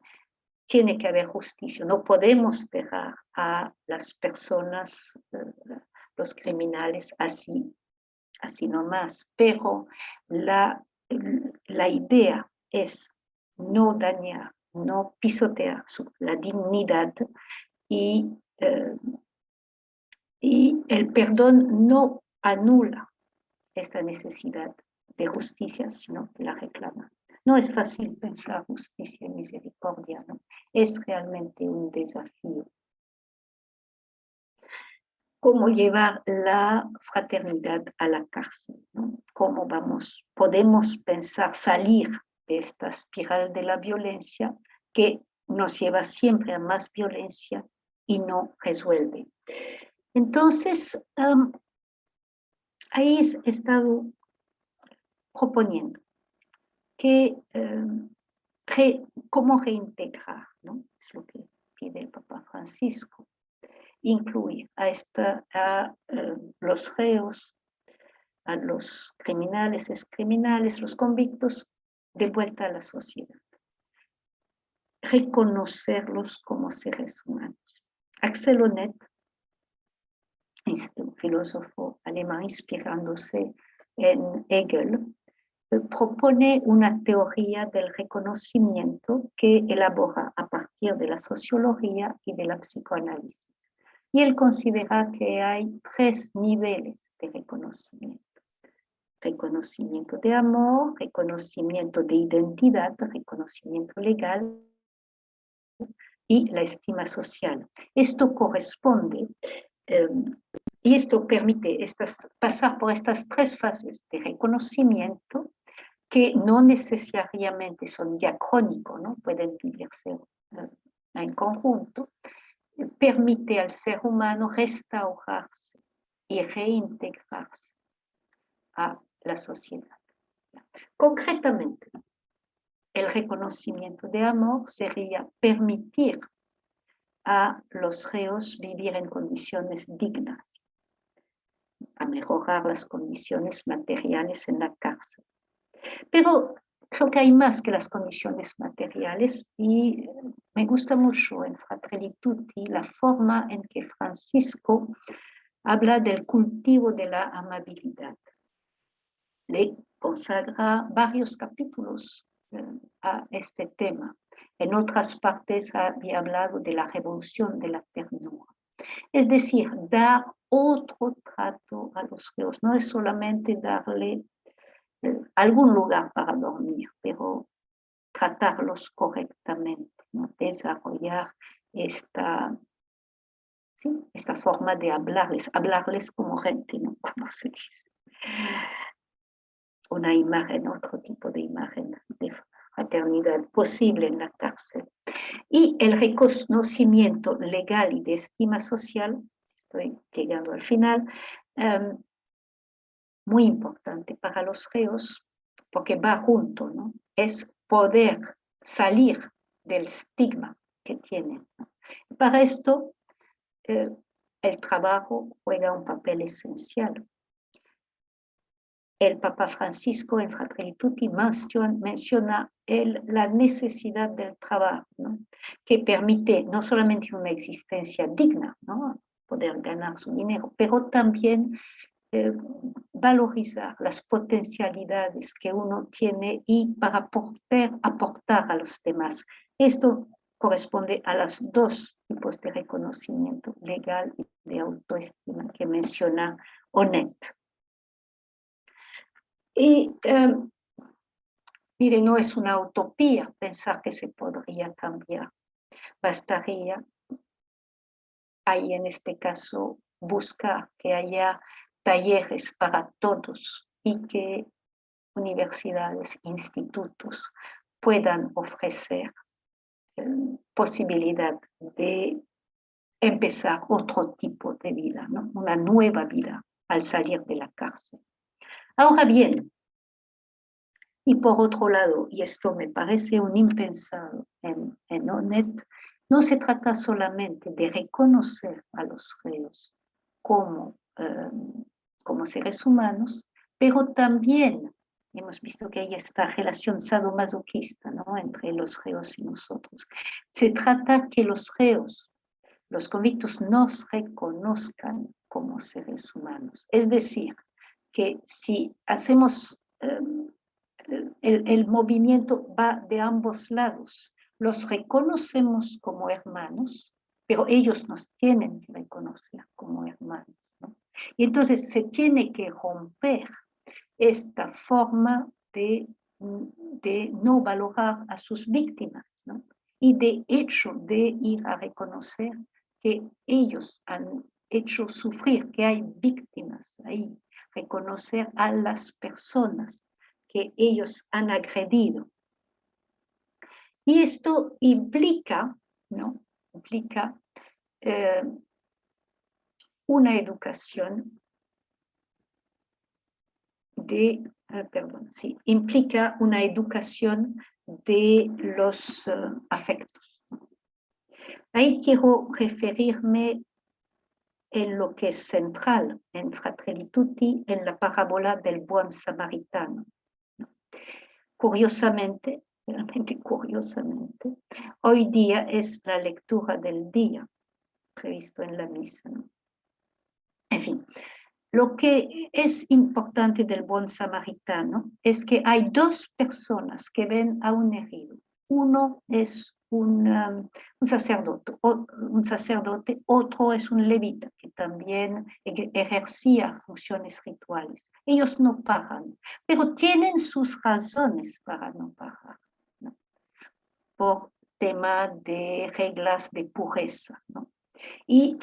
tiene que haber justicia. No podemos dejar a las personas, los criminales, así nomás. Pero la idea es no dañar, no pisotear la dignidad y el perdón no anula esta necesidad de justicia, sino que la reclama. No es fácil pensar justicia y misericordia, ¿no? Es realmente un desafío. ¿Cómo llevar la fraternidad a la cárcel, ¿no? ¿Cómo podemos pensar salir de esta espiral de la violencia que nos lleva siempre a más violencia y no resuelve? Entonces, ahí he estado proponiendo que cómo reintegrar, ¿no? Es lo que pide el Papa Francisco, incluir a los reos, a los criminales, excriminales, los convictos, de vuelta a la sociedad. Reconocerlos como seres humanos. Axel Honneth, un filósofo alemán inspirándose en Hegel, propone una teoría del reconocimiento que elabora a partir de la sociología y de la psicoanálisis. Y él considera que hay 3 niveles de reconocimiento. Reconocimiento de amor, reconocimiento de identidad, reconocimiento legal y la estima social. Esto corresponde y esto permite pasar por estas 3 fases de reconocimiento que no necesariamente son diacrónicos, ¿no? Pueden vivirse en conjunto, permite al ser humano restaurarse y reintegrarse a la sociedad. Concretamente, el reconocimiento de amor sería permitir a los reos vivir en condiciones dignas, a mejorar las condiciones materiales en la cárcel. Pero creo que hay más que las condiciones materiales y me gusta mucho en Fratelli Tutti la forma en que Francisco habla del cultivo de la amabilidad. Le consagra varios capítulos a este tema. En otras partes había hablado de la revolución de la ternura. Es decir, dar otro trato a los reos. No es solamente darle algún lugar para dormir, pero tratarlos correctamente, ¿no? Desarrollar esta forma de hablarles como gente, ¿no? Como se dice. Una imagen, otro tipo de imagen de fraternidad posible en la cárcel. Y el reconocimiento legal y de estima social, estoy llegando al final, muy importante para los reos, porque va junto, ¿no? Es poder salir del estigma que tienen, ¿no? Para esto, el trabajo juega un papel esencial. El Papa Francisco en Fratelli Tutti menciona la necesidad del trabajo, ¿no? Que permite no solamente una existencia digna, ¿no? Poder ganar su dinero, pero también valorizar las potencialidades que uno tiene y para poder aportar a los demás. Esto corresponde a los dos tipos de reconocimiento legal y de autoestima que menciona Onet. Y mire, no es una utopía pensar que se podría cambiar. Bastaría, ahí en este caso, buscar que haya talleres para todos y que universidades, institutos puedan ofrecer posibilidad de empezar otro tipo de vida, ¿no? Una nueva vida al salir de la cárcel. Ahora bien, y por otro lado, y esto me parece un impensado en ONET, no se trata solamente de reconocer a los reos como seres humanos, pero también hemos visto que hay esta relación sadomasoquista, ¿no? Entre los reos y nosotros. Se trata que los reos, los convictos, nos reconozcan como seres humanos. Es decir, que si hacemos el movimiento va de ambos lados. Los reconocemos como hermanos, pero ellos nos tienen que reconocer como hermanos, ¿no? Y entonces se tiene que romper esta forma de no valorar a sus víctimas, ¿no? Y de hecho de ir a reconocer que ellos han hecho sufrir, que hay víctimas ahí, reconocer a las personas que ellos han agredido. Y esto implica, ¿no? Implica una educación implica una educación de los afectos. Ahí quiero referirme en lo que es central en Fratelli Tutti, en la parábola del buen samaritano. Curiosamente, realmente curiosamente, hoy día es la lectura del día previsto en la misa, ¿no? En fin, lo que es importante del buen samaritano es que hay dos personas que ven a un herido. Uno es un sacerdote, otro es un levita que también ejercía funciones rituales. Ellos no pagan, pero tienen sus razones para no pagar, ¿no? Por tema de reglas de pureza, ¿no? Y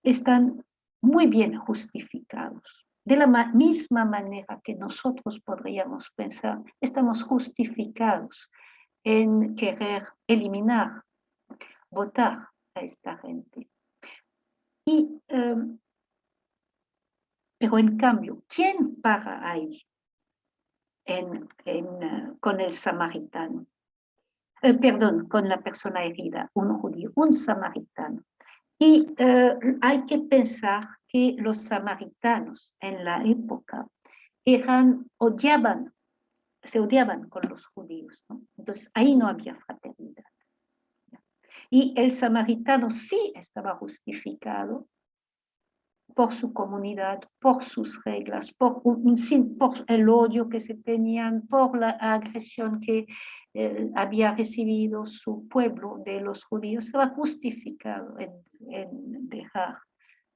están muy bien justificados. De la misma manera que nosotros podríamos pensar, estamos justificados en querer eliminar votar a esta gente. Y, pero en cambio, ¿quién para ahí con el samaritano? Perdón, con la persona herida, un judío, un samaritano. Y hay que pensar que los samaritanos en la época se odiaban con los judíos, ¿no? Entonces ahí no había fraternidad. Y el samaritano sí estaba justificado por su comunidad, por sus reglas, por el odio que se tenían, por la agresión que había recibido su pueblo de los judíos, estaba justificado en dejar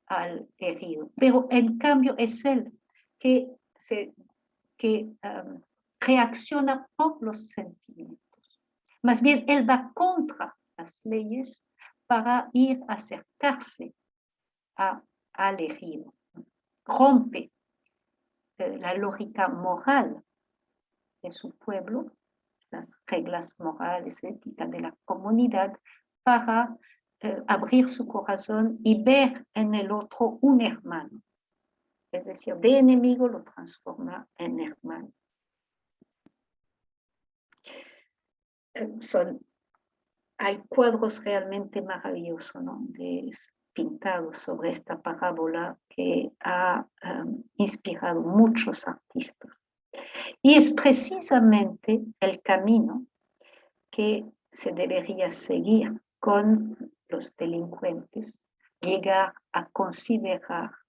al herido. Pero en cambio es él que reacciona por los sentimientos. Más bien, él va contra las leyes para ir a acercarse al herido. Rompe la lógica moral de su pueblo, las reglas morales, éticas de la comunidad, para abrir su corazón y ver en el otro un hermano. Es decir, de enemigo lo transforma en hermano. Hay cuadros realmente maravillosos, ¿no? Pintados sobre esta parábola que ha inspirado muchos artistas. Y es precisamente el camino que se debería seguir con los delincuentes, llegar a considerarnos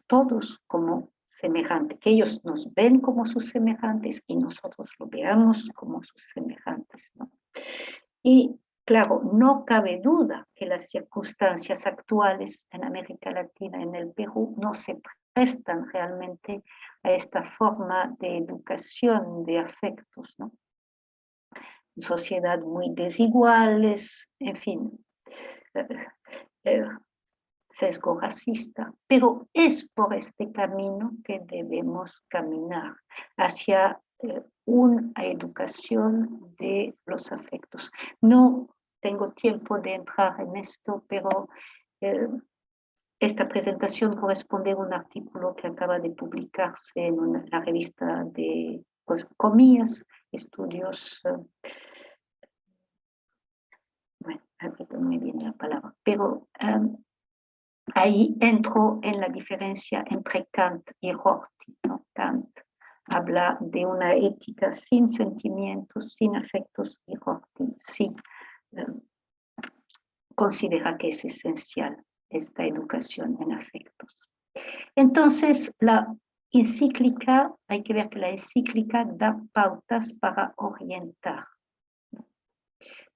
todos como semejantes, que ellos nos ven como sus semejantes y nosotros lo veamos como sus semejantes, ¿no? Y claro, no cabe duda que las circunstancias actuales en América Latina, en el Perú, no se prestan realmente a esta forma de educación de afectos, ¿no? Sociedad muy desiguales, en fin, sesgo racista, pero es por este camino que debemos caminar hacia una educación de los afectos. No tengo tiempo de entrar en esto, pero esta presentación corresponde a un artículo que acaba de publicarse en la revista de, pues, comillas, estudios, bueno, no me viene la palabra, pero ahí entro en la diferencia entre Kant y Rorty, ¿no? Kant habla de una ética sin sentimientos, sin afectos, y Rorty sí considera que es esencial esta educación en afectos. Entonces, la encíclica, hay que ver que la encíclica da pautas para orientar.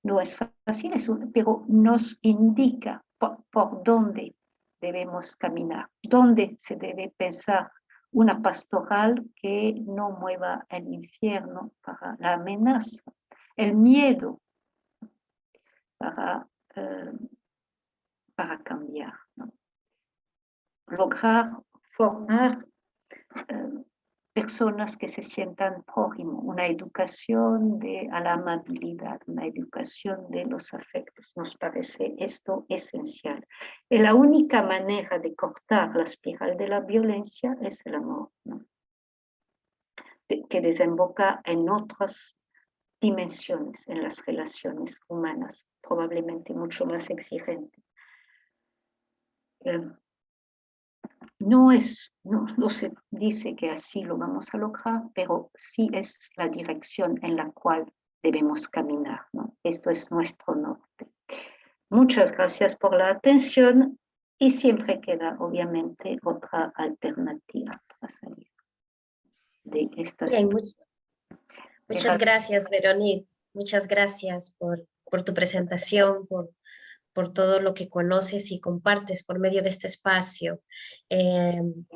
No es fácil, pero nos indica por dónde debemos caminar, dónde se debe pensar una pastoral que no mueva el infierno para la amenaza, el miedo para cambiar, ¿no? Lograr formar personas que se sientan prójimo, una educación a la amabilidad, una educación de los afectos. Nos parece esto esencial. Y la única manera de cortar la espiral de la violencia es el amor, ¿no? Que desemboca en otras dimensiones, en las relaciones humanas, probablemente mucho más exigentes. No se dice que así lo vamos a lograr, pero sí es la dirección en la cual debemos caminar, ¿no? Esto es nuestro norte. Muchas gracias por la atención y siempre queda, obviamente, otra alternativa para salir de esta situación. Muchas gracias, Veronique. Muchas gracias por tu presentación, por todo lo que conoces y compartes por medio de este espacio.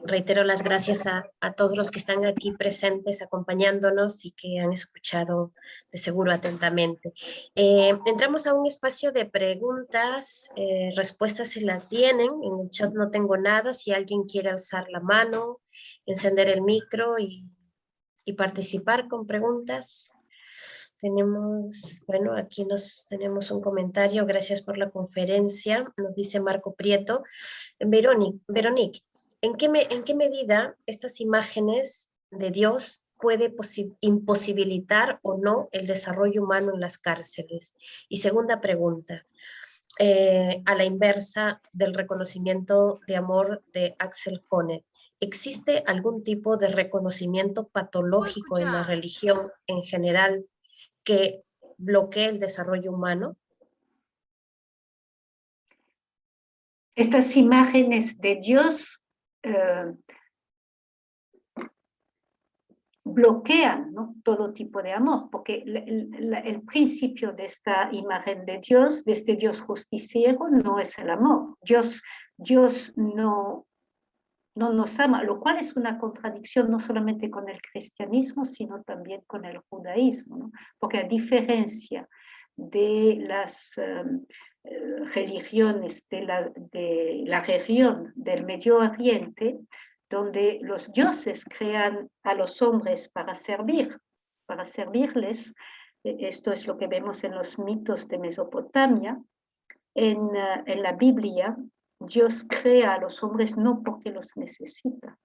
Reitero las gracias a todos los que están aquí presentes acompañándonos y que han escuchado de seguro atentamente. Entramos a un espacio de preguntas, respuestas si la tienen. En el chat no tengo nada. Si alguien quiere alzar la mano, encender el micro y participar con preguntas. Tenemos, bueno, aquí tenemos un comentario, gracias por la conferencia, nos dice Marco Prieto. Veronique, ¿en qué medida estas imágenes de Dios puede imposibilitar o no el desarrollo humano en las cárceles? Y segunda pregunta, a la inversa del reconocimiento de amor de Axel Honneth, ¿existe algún tipo de reconocimiento patológico en la religión en general que bloquee el desarrollo humano? Estas imágenes de Dios bloquean, ¿no?, todo tipo de amor, porque el principio de esta imagen de Dios, de este Dios justiciero, no es el amor. Dios no nos ama, lo cual es una contradicción no solamente con el cristianismo, sino también con el judaísmo, ¿no? Porque a diferencia de las religiones de la región del Medio Oriente, donde los dioses crean a los hombres para servirles, esto es lo que vemos en los mitos de Mesopotamia, en la Biblia, Dios crea a los hombres no porque los necesita,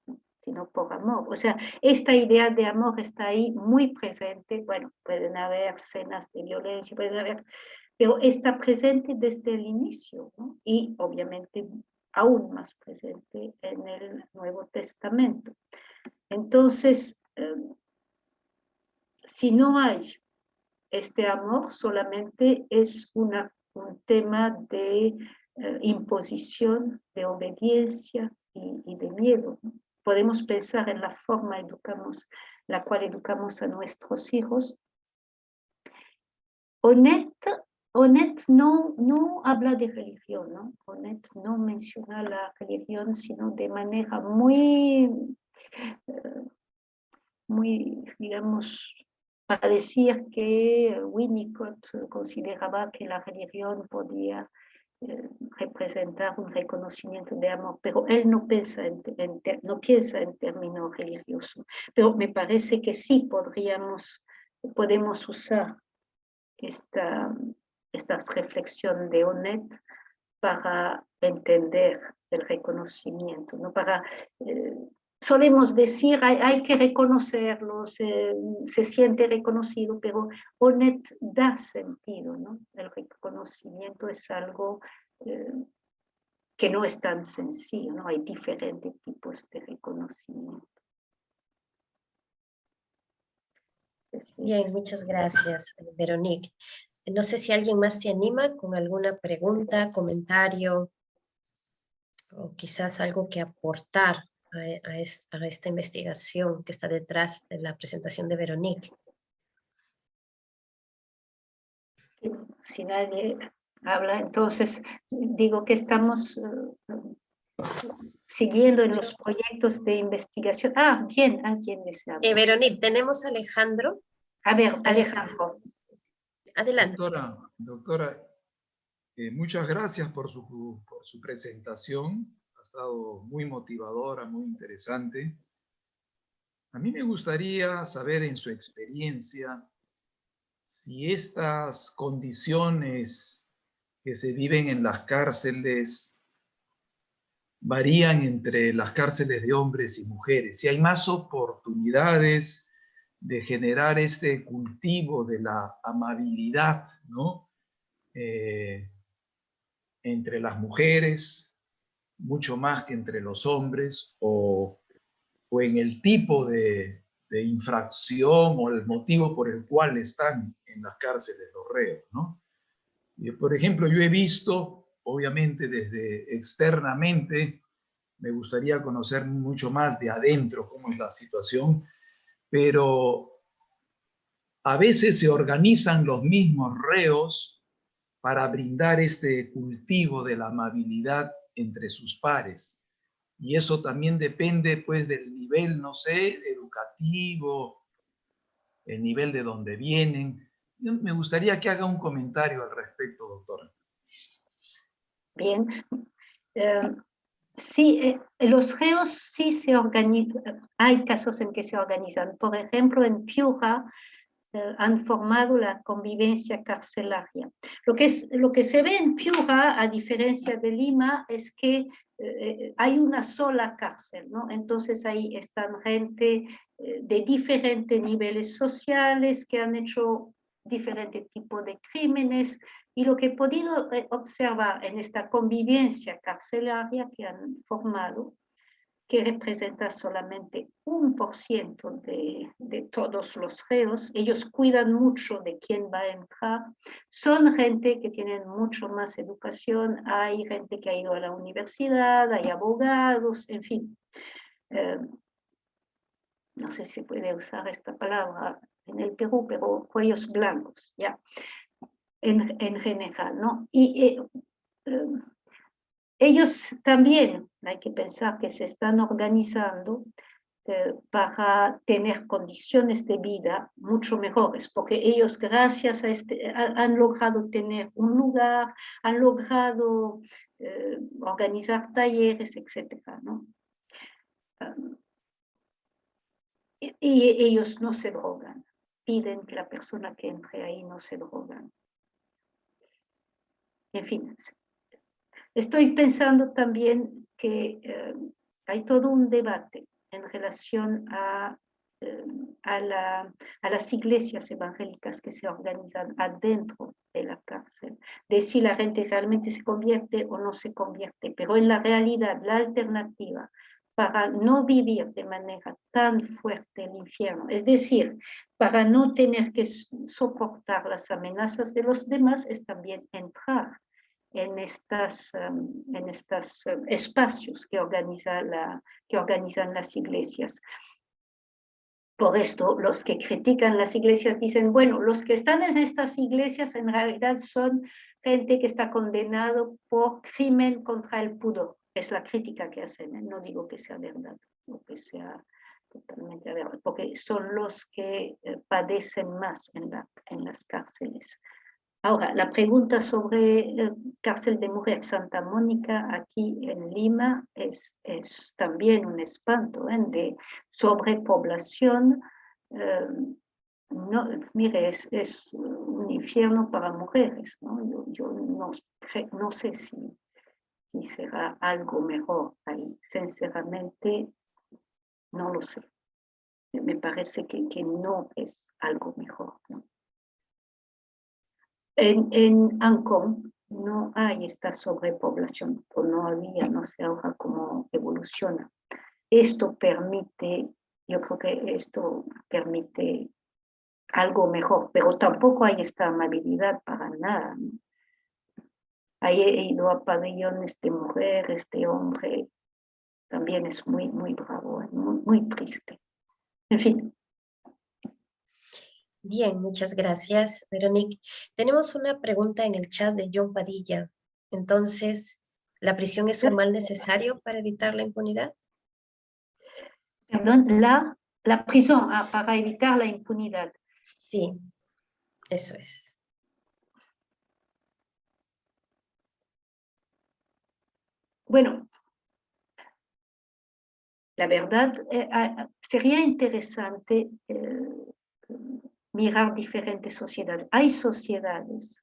sino por amor. O sea, esta idea de amor está ahí muy presente. Bueno, pueden haber escenas de violencia, pero está presente desde el inicio, ¿no? Y obviamente aún más presente en el Nuevo Testamento. Entonces, si no hay este amor, solamente es un tema de imposición, de obediencia y de miedo, ¿no? Podemos pensar en la forma la cual educamos a nuestros hijos. Honneth no habla de religión, ¿no? Honneth no menciona la religión, sino de manera muy, digamos, para decir que Winnicott consideraba que la religión podía representar un reconocimiento de amor, pero él no piensa en términos religiosos. Pero me parece que sí podemos usar esta reflexión de Honneth para entender el reconocimiento, ¿no? Solemos decir, hay que reconocerlo, se siente reconocido, pero Honneth da sentido, ¿no? El reconocimiento es algo que no es tan sencillo, ¿no? Hay diferentes tipos de reconocimiento. Bien, muchas gracias, Veronique. No sé si alguien más se anima con alguna pregunta, comentario, o quizás algo que aportar a esta investigación que está detrás de la presentación de Veronique. Si nadie habla, entonces digo que estamos siguiendo en los proyectos de investigación. Ah, bien, alguien desea. Veronique, tenemos a Alejandro. A ver, Alejandro. Adelante. Doctora, muchas gracias por su presentación. Ha estado muy motivadora, muy interesante. A mí me gustaría saber, en su experiencia, si estas condiciones que se viven en las cárceles varían entre las cárceles de hombres y mujeres, si hay más oportunidades de generar este cultivo de la amabilidad, ¿no? Entre las mujeres, mucho más que entre los hombres, o en el tipo de infracción o el motivo por el cual están en las cárceles los reos, ¿no? Por ejemplo, yo he visto, obviamente desde externamente, me gustaría conocer mucho más de adentro cómo es la situación, pero a veces se organizan los mismos reos para brindar este cultivo de la amabilidad entre sus pares. Y eso también depende, pues, del nivel, no sé, educativo, el nivel de donde vienen. Yo me gustaría que haga un comentario al respecto, doctora. Bien. Sí, los reos sí se organizan, hay casos en que se organizan. Por ejemplo, en Piura han formado la convivencia carcelaria. Lo que se ve en Piura, a diferencia de Lima, es que hay una sola cárcel, ¿no? Entonces ahí están gente de diferentes niveles sociales que han hecho diferentes tipos de crímenes, y lo que he podido observar en esta convivencia carcelaria que han formado, que representa solamente 1% de todos los reos. Ellos cuidan mucho de quién va a entrar. Son gente que tienen mucho más educación. Hay gente que ha ido a la universidad, hay abogados, en fin. No sé si puede usar esta palabra en el Perú, pero cuellos blancos, ¿ya? En general, ¿no? Y ellos también, hay que pensar que se están organizando para tener condiciones de vida mucho mejores, porque ellos gracias a han logrado tener un lugar, han logrado organizar talleres, etcétera, ¿no? Y ellos no se drogan, piden que la persona que entre ahí no se drogan. En fin, estoy pensando también que hay todo un debate en relación a las iglesias evangélicas que se organizan adentro de la cárcel, de si la gente realmente se convierte o no se convierte, pero en la realidad la alternativa para no vivir de manera tan fuerte el infierno, es decir, para no tener que soportar las amenazas de los demás, es también entrar en estos espacios que organizan las iglesias. Por esto, los que critican las iglesias dicen, bueno, los que están en estas iglesias en realidad son gente que está condenado por crimen contra el pudor. Es la crítica que hacen, ¿eh? No digo que sea verdad, o que sea totalmente verdad, porque son los que padecen más en las cárceles. Ahora, la pregunta sobre cárcel de mujer Santa Mónica aquí en Lima es también un espanto, ¿eh? De sobrepoblación. No, mire, es un infierno para mujeres, ¿no? Yo no sé si será algo mejor ahí. Sinceramente, no lo sé. Me parece que no es algo mejor, ¿no? En Ancón no hay esta sobrepoblación, o no había, no sé ahora cómo evoluciona. Esto permite, yo creo que esto permite algo mejor, pero tampoco hay esta amabilidad para nada, ¿no? Ahí he ido a pabellones de mujeres, de hombre, también es muy, muy bravo, muy, muy triste. En fin. Bien, muchas gracias, Veronique. Tenemos una pregunta en el chat de John Padilla. Entonces, ¿la prisión es un mal necesario para evitar la impunidad? Perdón, la prisión para evitar la impunidad. Sí, eso es. Bueno, la verdad, sería interesante mirar diferentes sociedades. Hay sociedades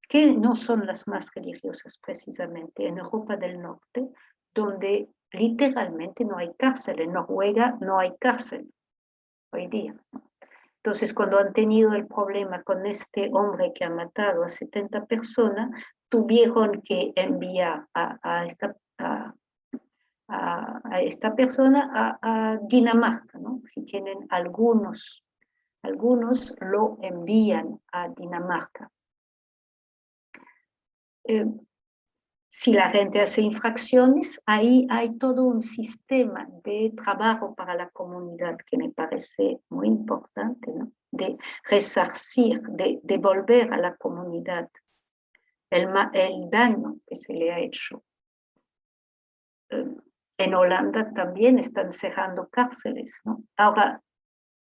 que no son las más religiosas precisamente, en Europa del Norte, donde literalmente no hay cárcel. En Noruega no hay cárcel hoy día. Entonces, cuando han tenido el problema con este hombre que ha matado a 70 personas, tuvieron que enviar a esta persona a Dinamarca, ¿no? Si tienen algunos lo envían a Dinamarca. Si la gente hace infracciones, ahí hay todo un sistema de trabajo para la comunidad que me parece muy importante, ¿no? De resarcir, de devolver a la comunidad el daño que se le ha hecho. En Holanda también están cerrando cárceles, ¿no? Ahora,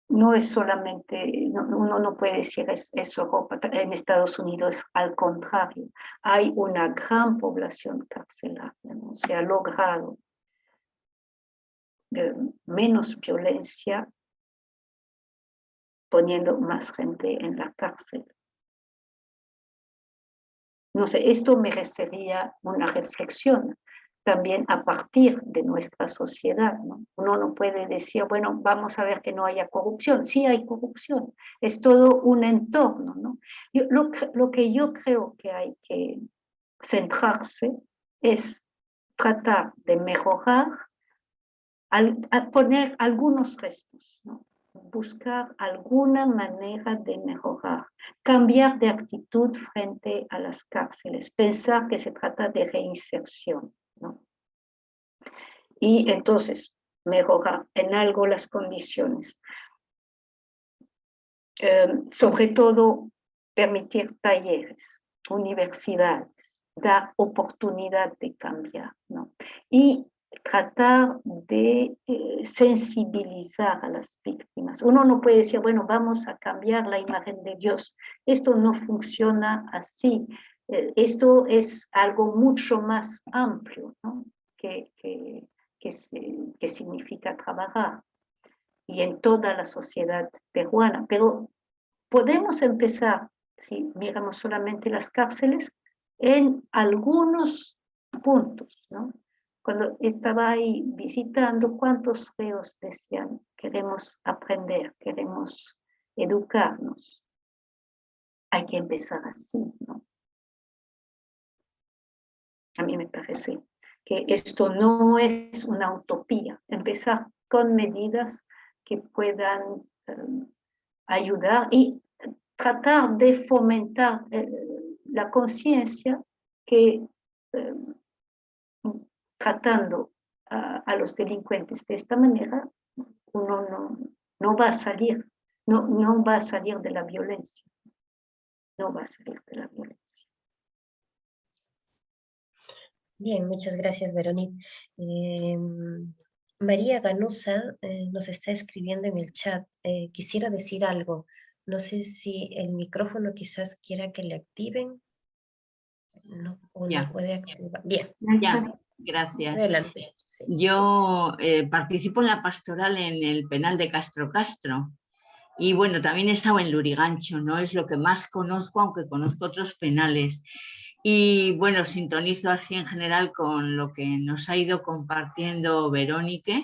no es solamente, uno no puede decir eso Europa, en Estados Unidos al contrario, hay una gran población carcelaria, ¿no? Se ha logrado menos violencia poniendo más gente en la cárcel. No sé, esto merecería una reflexión también a partir de nuestra sociedad, ¿no? Uno no puede decir, bueno, vamos a ver que no haya corrupción. Sí hay corrupción, es todo un entorno, ¿no? Lo que yo creo que hay que centrarse es tratar de mejorar, a poner algunos restos, ¿no? Buscar alguna manera de mejorar, cambiar de actitud frente a las cárceles, pensar que se trata de reinserción, ¿no? Y entonces mejorar en algo las condiciones. Sobre todo permitir talleres, universidades, dar oportunidad de cambiar, ¿no? Y tratar de sensibilizar a las víctimas. Uno no puede decir, bueno, vamos a cambiar la imagen de Dios. Esto no funciona así. Esto es algo mucho más amplio, ¿no? que significa trabajar y en toda la sociedad peruana. Pero podemos empezar, si miramos solamente las cárceles, en algunos puntos, ¿no? Cuando estaba ahí visitando, ¿cuántos reos decían, queremos aprender, queremos educarnos? Hay que empezar así, ¿no? A mí me parece que esto no es una utopía, empezar con medidas que puedan ayudar y tratar de fomentar la conciencia que tratando a los delincuentes de esta manera, uno no va a salir, no va a salir de la violencia, no va a salir de la violencia. Bien, muchas gracias, Verónica. María Ganusa nos está escribiendo en el chat. Quisiera decir algo. No sé si el micrófono quizás quiera que le activen. No, o no puede activar. Bien. Ya, gracias. Adelante. Sí. Yo participo en la pastoral en el penal de Castro Castro. Y bueno, también he estado en Lurigancho, ¿no? Es lo que más conozco, aunque conozco otros penales. Y bueno, sintonizo así en general con lo que nos ha ido compartiendo Verónica,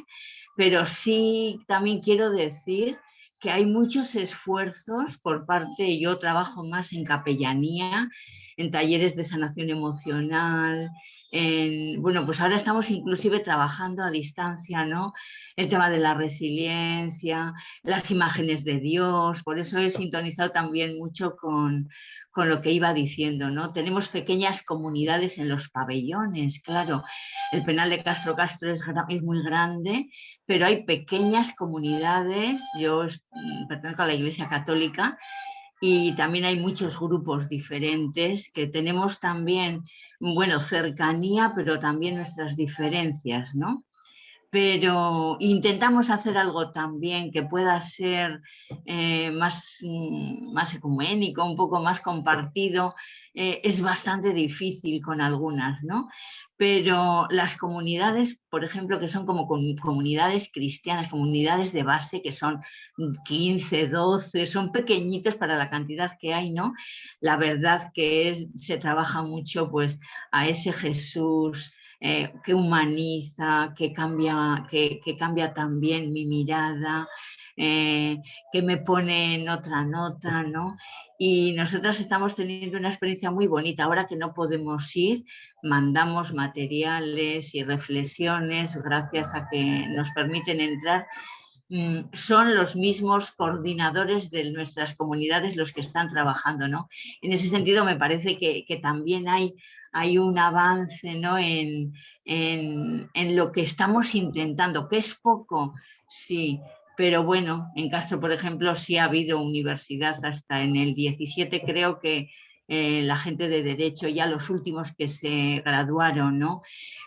pero sí también quiero decir que hay muchos esfuerzos por parte, yo trabajo más en capellanía, en talleres de sanación emocional, bueno, pues ahora estamos inclusive trabajando a distancia, ¿no? El tema de la resiliencia, las imágenes de Dios, por eso he sintonizado también mucho con lo que iba diciendo, ¿no? Tenemos pequeñas comunidades en los pabellones, claro. El penal de Castro Castro es muy grande, pero hay pequeñas comunidades. Yo pertenezco a la Iglesia Católica y también hay muchos grupos diferentes que tenemos también, bueno, cercanía, pero también nuestras diferencias, ¿no? Pero intentamos hacer algo también que pueda ser más ecuménico, un poco más compartido. Es bastante difícil con algunas, ¿no? Pero las comunidades, por ejemplo, que son como comunidades cristianas, comunidades de base, que son 15, 12, son pequeñitos para la cantidad que hay, ¿no? La verdad que se trabaja mucho pues a ese Jesús que humaniza, que cambia también mi mirada, que me pone en otra nota, ¿no? Y nosotros estamos teniendo una experiencia muy bonita. Ahora que no podemos ir, mandamos materiales y reflexiones gracias a que nos permiten entrar. Son los mismos coordinadores de nuestras comunidades los que están trabajando, ¿no? En ese sentido me parece que también hay un avance, ¿no? en lo que estamos intentando, que es poco, sí, pero bueno, en Castro, por ejemplo, sí ha habido universidad hasta en el 17, creo que la gente de Derecho, ya los últimos que se graduaron, ¿no?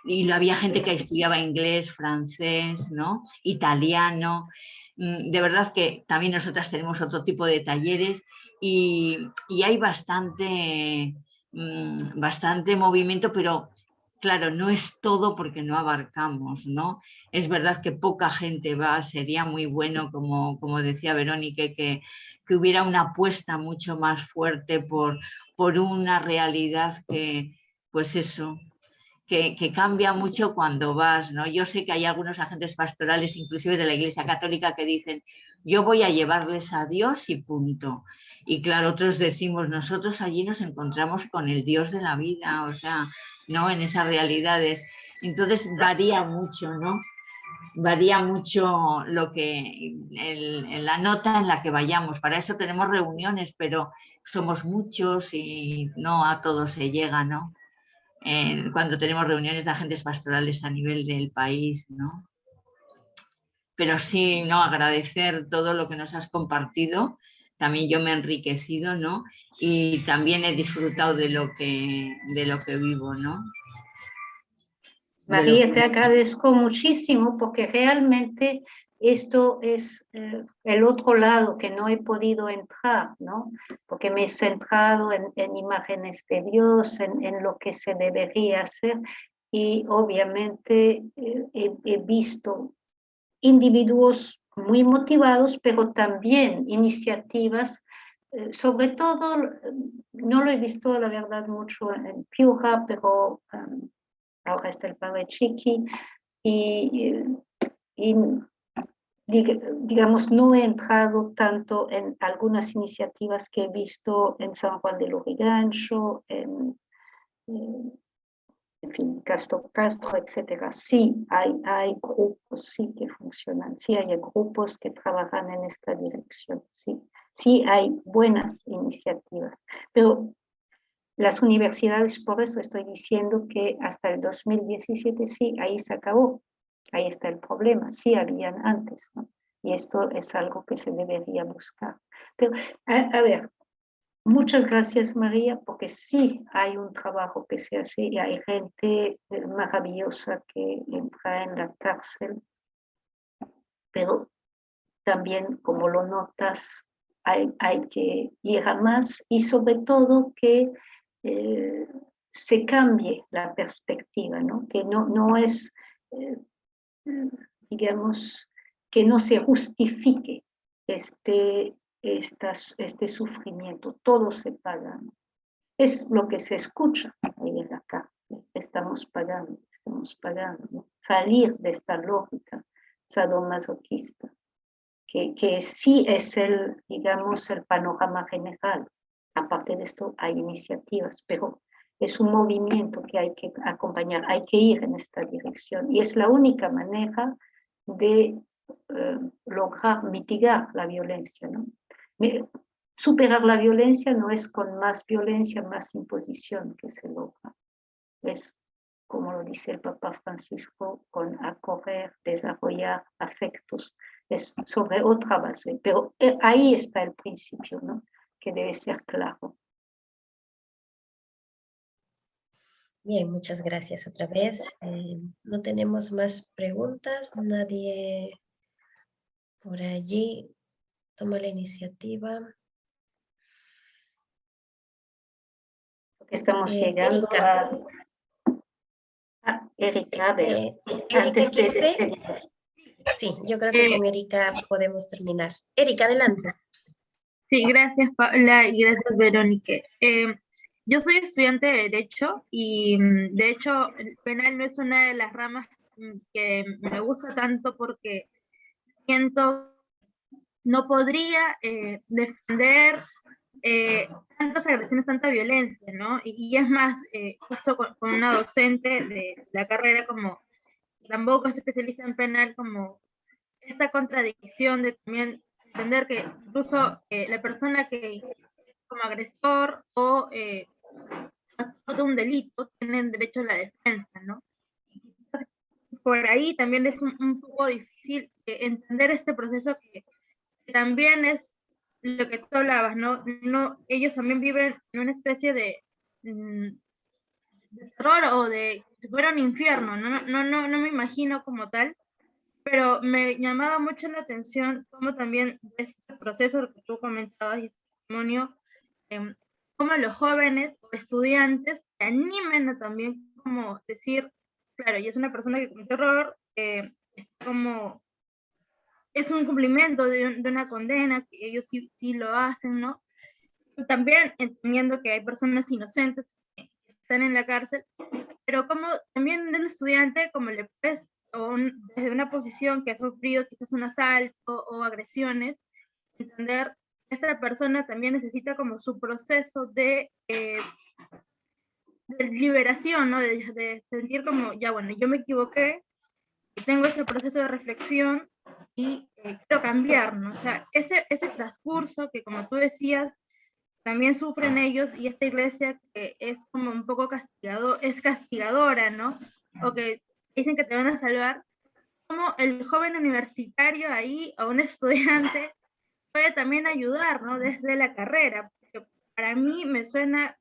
Y había gente que estudiaba inglés, francés, ¿no? Italiano. De verdad que también nosotras tenemos otro tipo de talleres y hay bastante movimiento, pero claro, no es todo porque no abarcamos, ¿no? Es verdad que poca gente va, sería muy bueno, como decía Verónica, que que hubiera una apuesta mucho más fuerte por una realidad que, pues eso, que cambia mucho cuando vas, ¿no? Yo sé que hay algunos agentes pastorales, inclusive de la Iglesia Católica, que dicen, yo voy a llevarles a Dios y punto. Y claro, otros decimos, nosotros allí nos encontramos con el Dios de la vida, o sea, ¿no? En esas realidades. Entonces varía mucho, ¿no? Varía mucho lo que, en la nota en la que vayamos. Para eso tenemos reuniones, pero somos muchos y no a todos se llega, ¿no? Cuando tenemos reuniones de agentes pastorales a nivel del país, ¿no? Pero sí, no, agradecer todo lo que nos has compartido. También yo me he enriquecido, ¿no? Y también he disfrutado de lo que vivo, ¿no? María, te agradezco muchísimo porque realmente esto es el otro lado que no he podido entrar, ¿no? Porque me he centrado en imágenes de Dios, en lo que se debería hacer y obviamente he visto individuos muy motivados, pero también iniciativas, sobre todo, no lo he visto la verdad mucho en Piura, pero ahora está el padre Chiqui, y digamos, no he entrado tanto en algunas iniciativas que he visto en San Juan de Lurigancho, en fin, Castro, etcétera. Sí, hay grupos, sí que funcionan, sí hay grupos que trabajan en esta dirección, sí. Sí hay buenas iniciativas, pero las universidades, por eso estoy diciendo que hasta el 2017 sí, ahí se acabó. Ahí está el problema, sí habían antes, ¿no? Y esto es algo que se debería buscar. Pero, a ver, muchas gracias María, porque sí hay un trabajo que se hace y hay gente maravillosa que entra en la cárcel, pero también, como lo notas, hay que ir a más y sobre todo que se cambie la perspectiva, ¿no? Que no es, digamos, que no se justifique este sufrimiento, todo se paga, ¿no? Es lo que se escucha ahí en la cárcel, estamos pagando, ¿no? Salir de esta lógica sadomasoquista. Que sí es digamos, el panorama general. Aparte de esto, hay iniciativas, pero es un movimiento que hay que acompañar, hay que ir en esta dirección. Y es la única manera de lograr mitigar la violencia, ¿no? Superar la violencia no es con más violencia, más imposición que se logra. Es, como lo dice el Papa Francisco, con acoger, desarrollar afectos, es sobre otra base, pero ahí está el principio, ¿no? Que debe ser claro. Bien, muchas gracias otra vez. No tenemos más preguntas, nadie por allí toma la iniciativa. Estamos llegando Erika. a Erika, a ver. Erika Quispe. Sí, yo creo que con Erika podemos terminar. Erika, adelante. Sí, gracias Paula y gracias Verónica. Yo soy estudiante de Derecho y de hecho el penal no es una de las ramas que me gusta tanto porque siento no podría defender tantas agresiones, tanta violencia, ¿no? Y es más, justo con una docente de la carrera como tampoco es especialista en penal, como esta contradicción de también entender que incluso la persona que como agresor o de un delito tienen derecho a la defensa, ¿no? Por ahí también es un poco difícil entender este proceso que también es lo que tú hablabas, ¿no? Ellos también viven en una especie de terror o de si fuera un infierno, no me imagino como tal, pero me llamaba mucho la atención cómo también este proceso que tú comentabas y testimonio, cómo los jóvenes o estudiantes se animen a también como decir, claro, y es una persona que cometió error, como es un cumplimiento de una condena, que ellos sí lo hacen, ¿no? Y también entendiendo que hay personas inocentes que están en la cárcel, pero como también un estudiante, como le puedes, desde una posición que ha sufrido quizás un asalto o agresiones, entender que esta persona también necesita como su proceso de liberación, ¿no? De sentir como, ya bueno, yo me equivoqué, tengo ese proceso de reflexión y quiero cambiar, ¿no? O sea, ese transcurso que, como tú decías, también sufren ellos, y esta iglesia que es como un poco castigadora, ¿no? O que dicen que te van a salvar, como el joven universitario ahí, o un estudiante, puede también ayudar, ¿no? Desde la carrera, porque para mí me suena,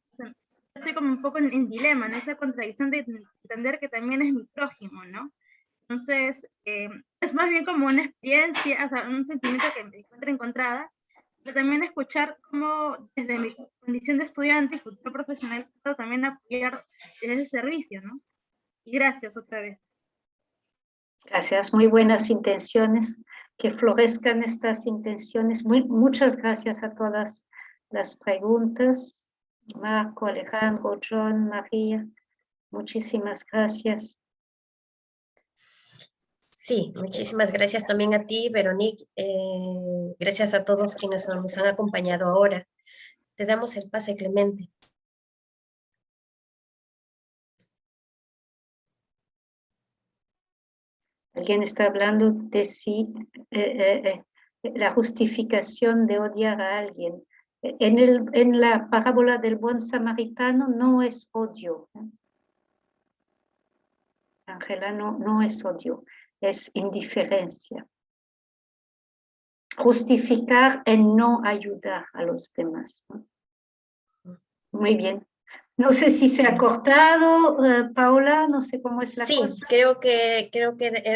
estoy como un poco en dilema, en esa contradicción de entender que también es mi prójimo, ¿no? Entonces, es más bien como una experiencia, o sea, un sentimiento que me encuentro encontrada, pero también escuchar cómo desde mi condición de estudiante y futuro profesional puedo también apoyar en ese servicio, ¿no? Y gracias otra vez. Gracias, muy buenas intenciones, que florezcan estas intenciones. Muchas gracias a todas las preguntas. Marco, Alejandro, John, María, muchísimas gracias. Sí, muchísimas gracias también a ti, Veronique. Gracias a todos quienes nos han acompañado ahora. Te damos el pase, Clemente. Alguien está hablando de si la justificación de odiar a alguien. En la parábola del buen samaritano no es odio. Ángela, no es odio, es indiferencia. Justificar en no ayudar a los demás. Muy bien. No sé si se ha cortado, Paula, no sé cómo es la cosa. Sí, creo que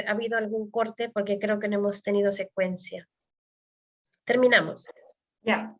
ha habido algún corte porque creo que no hemos tenido secuencia. Terminamos. Ya.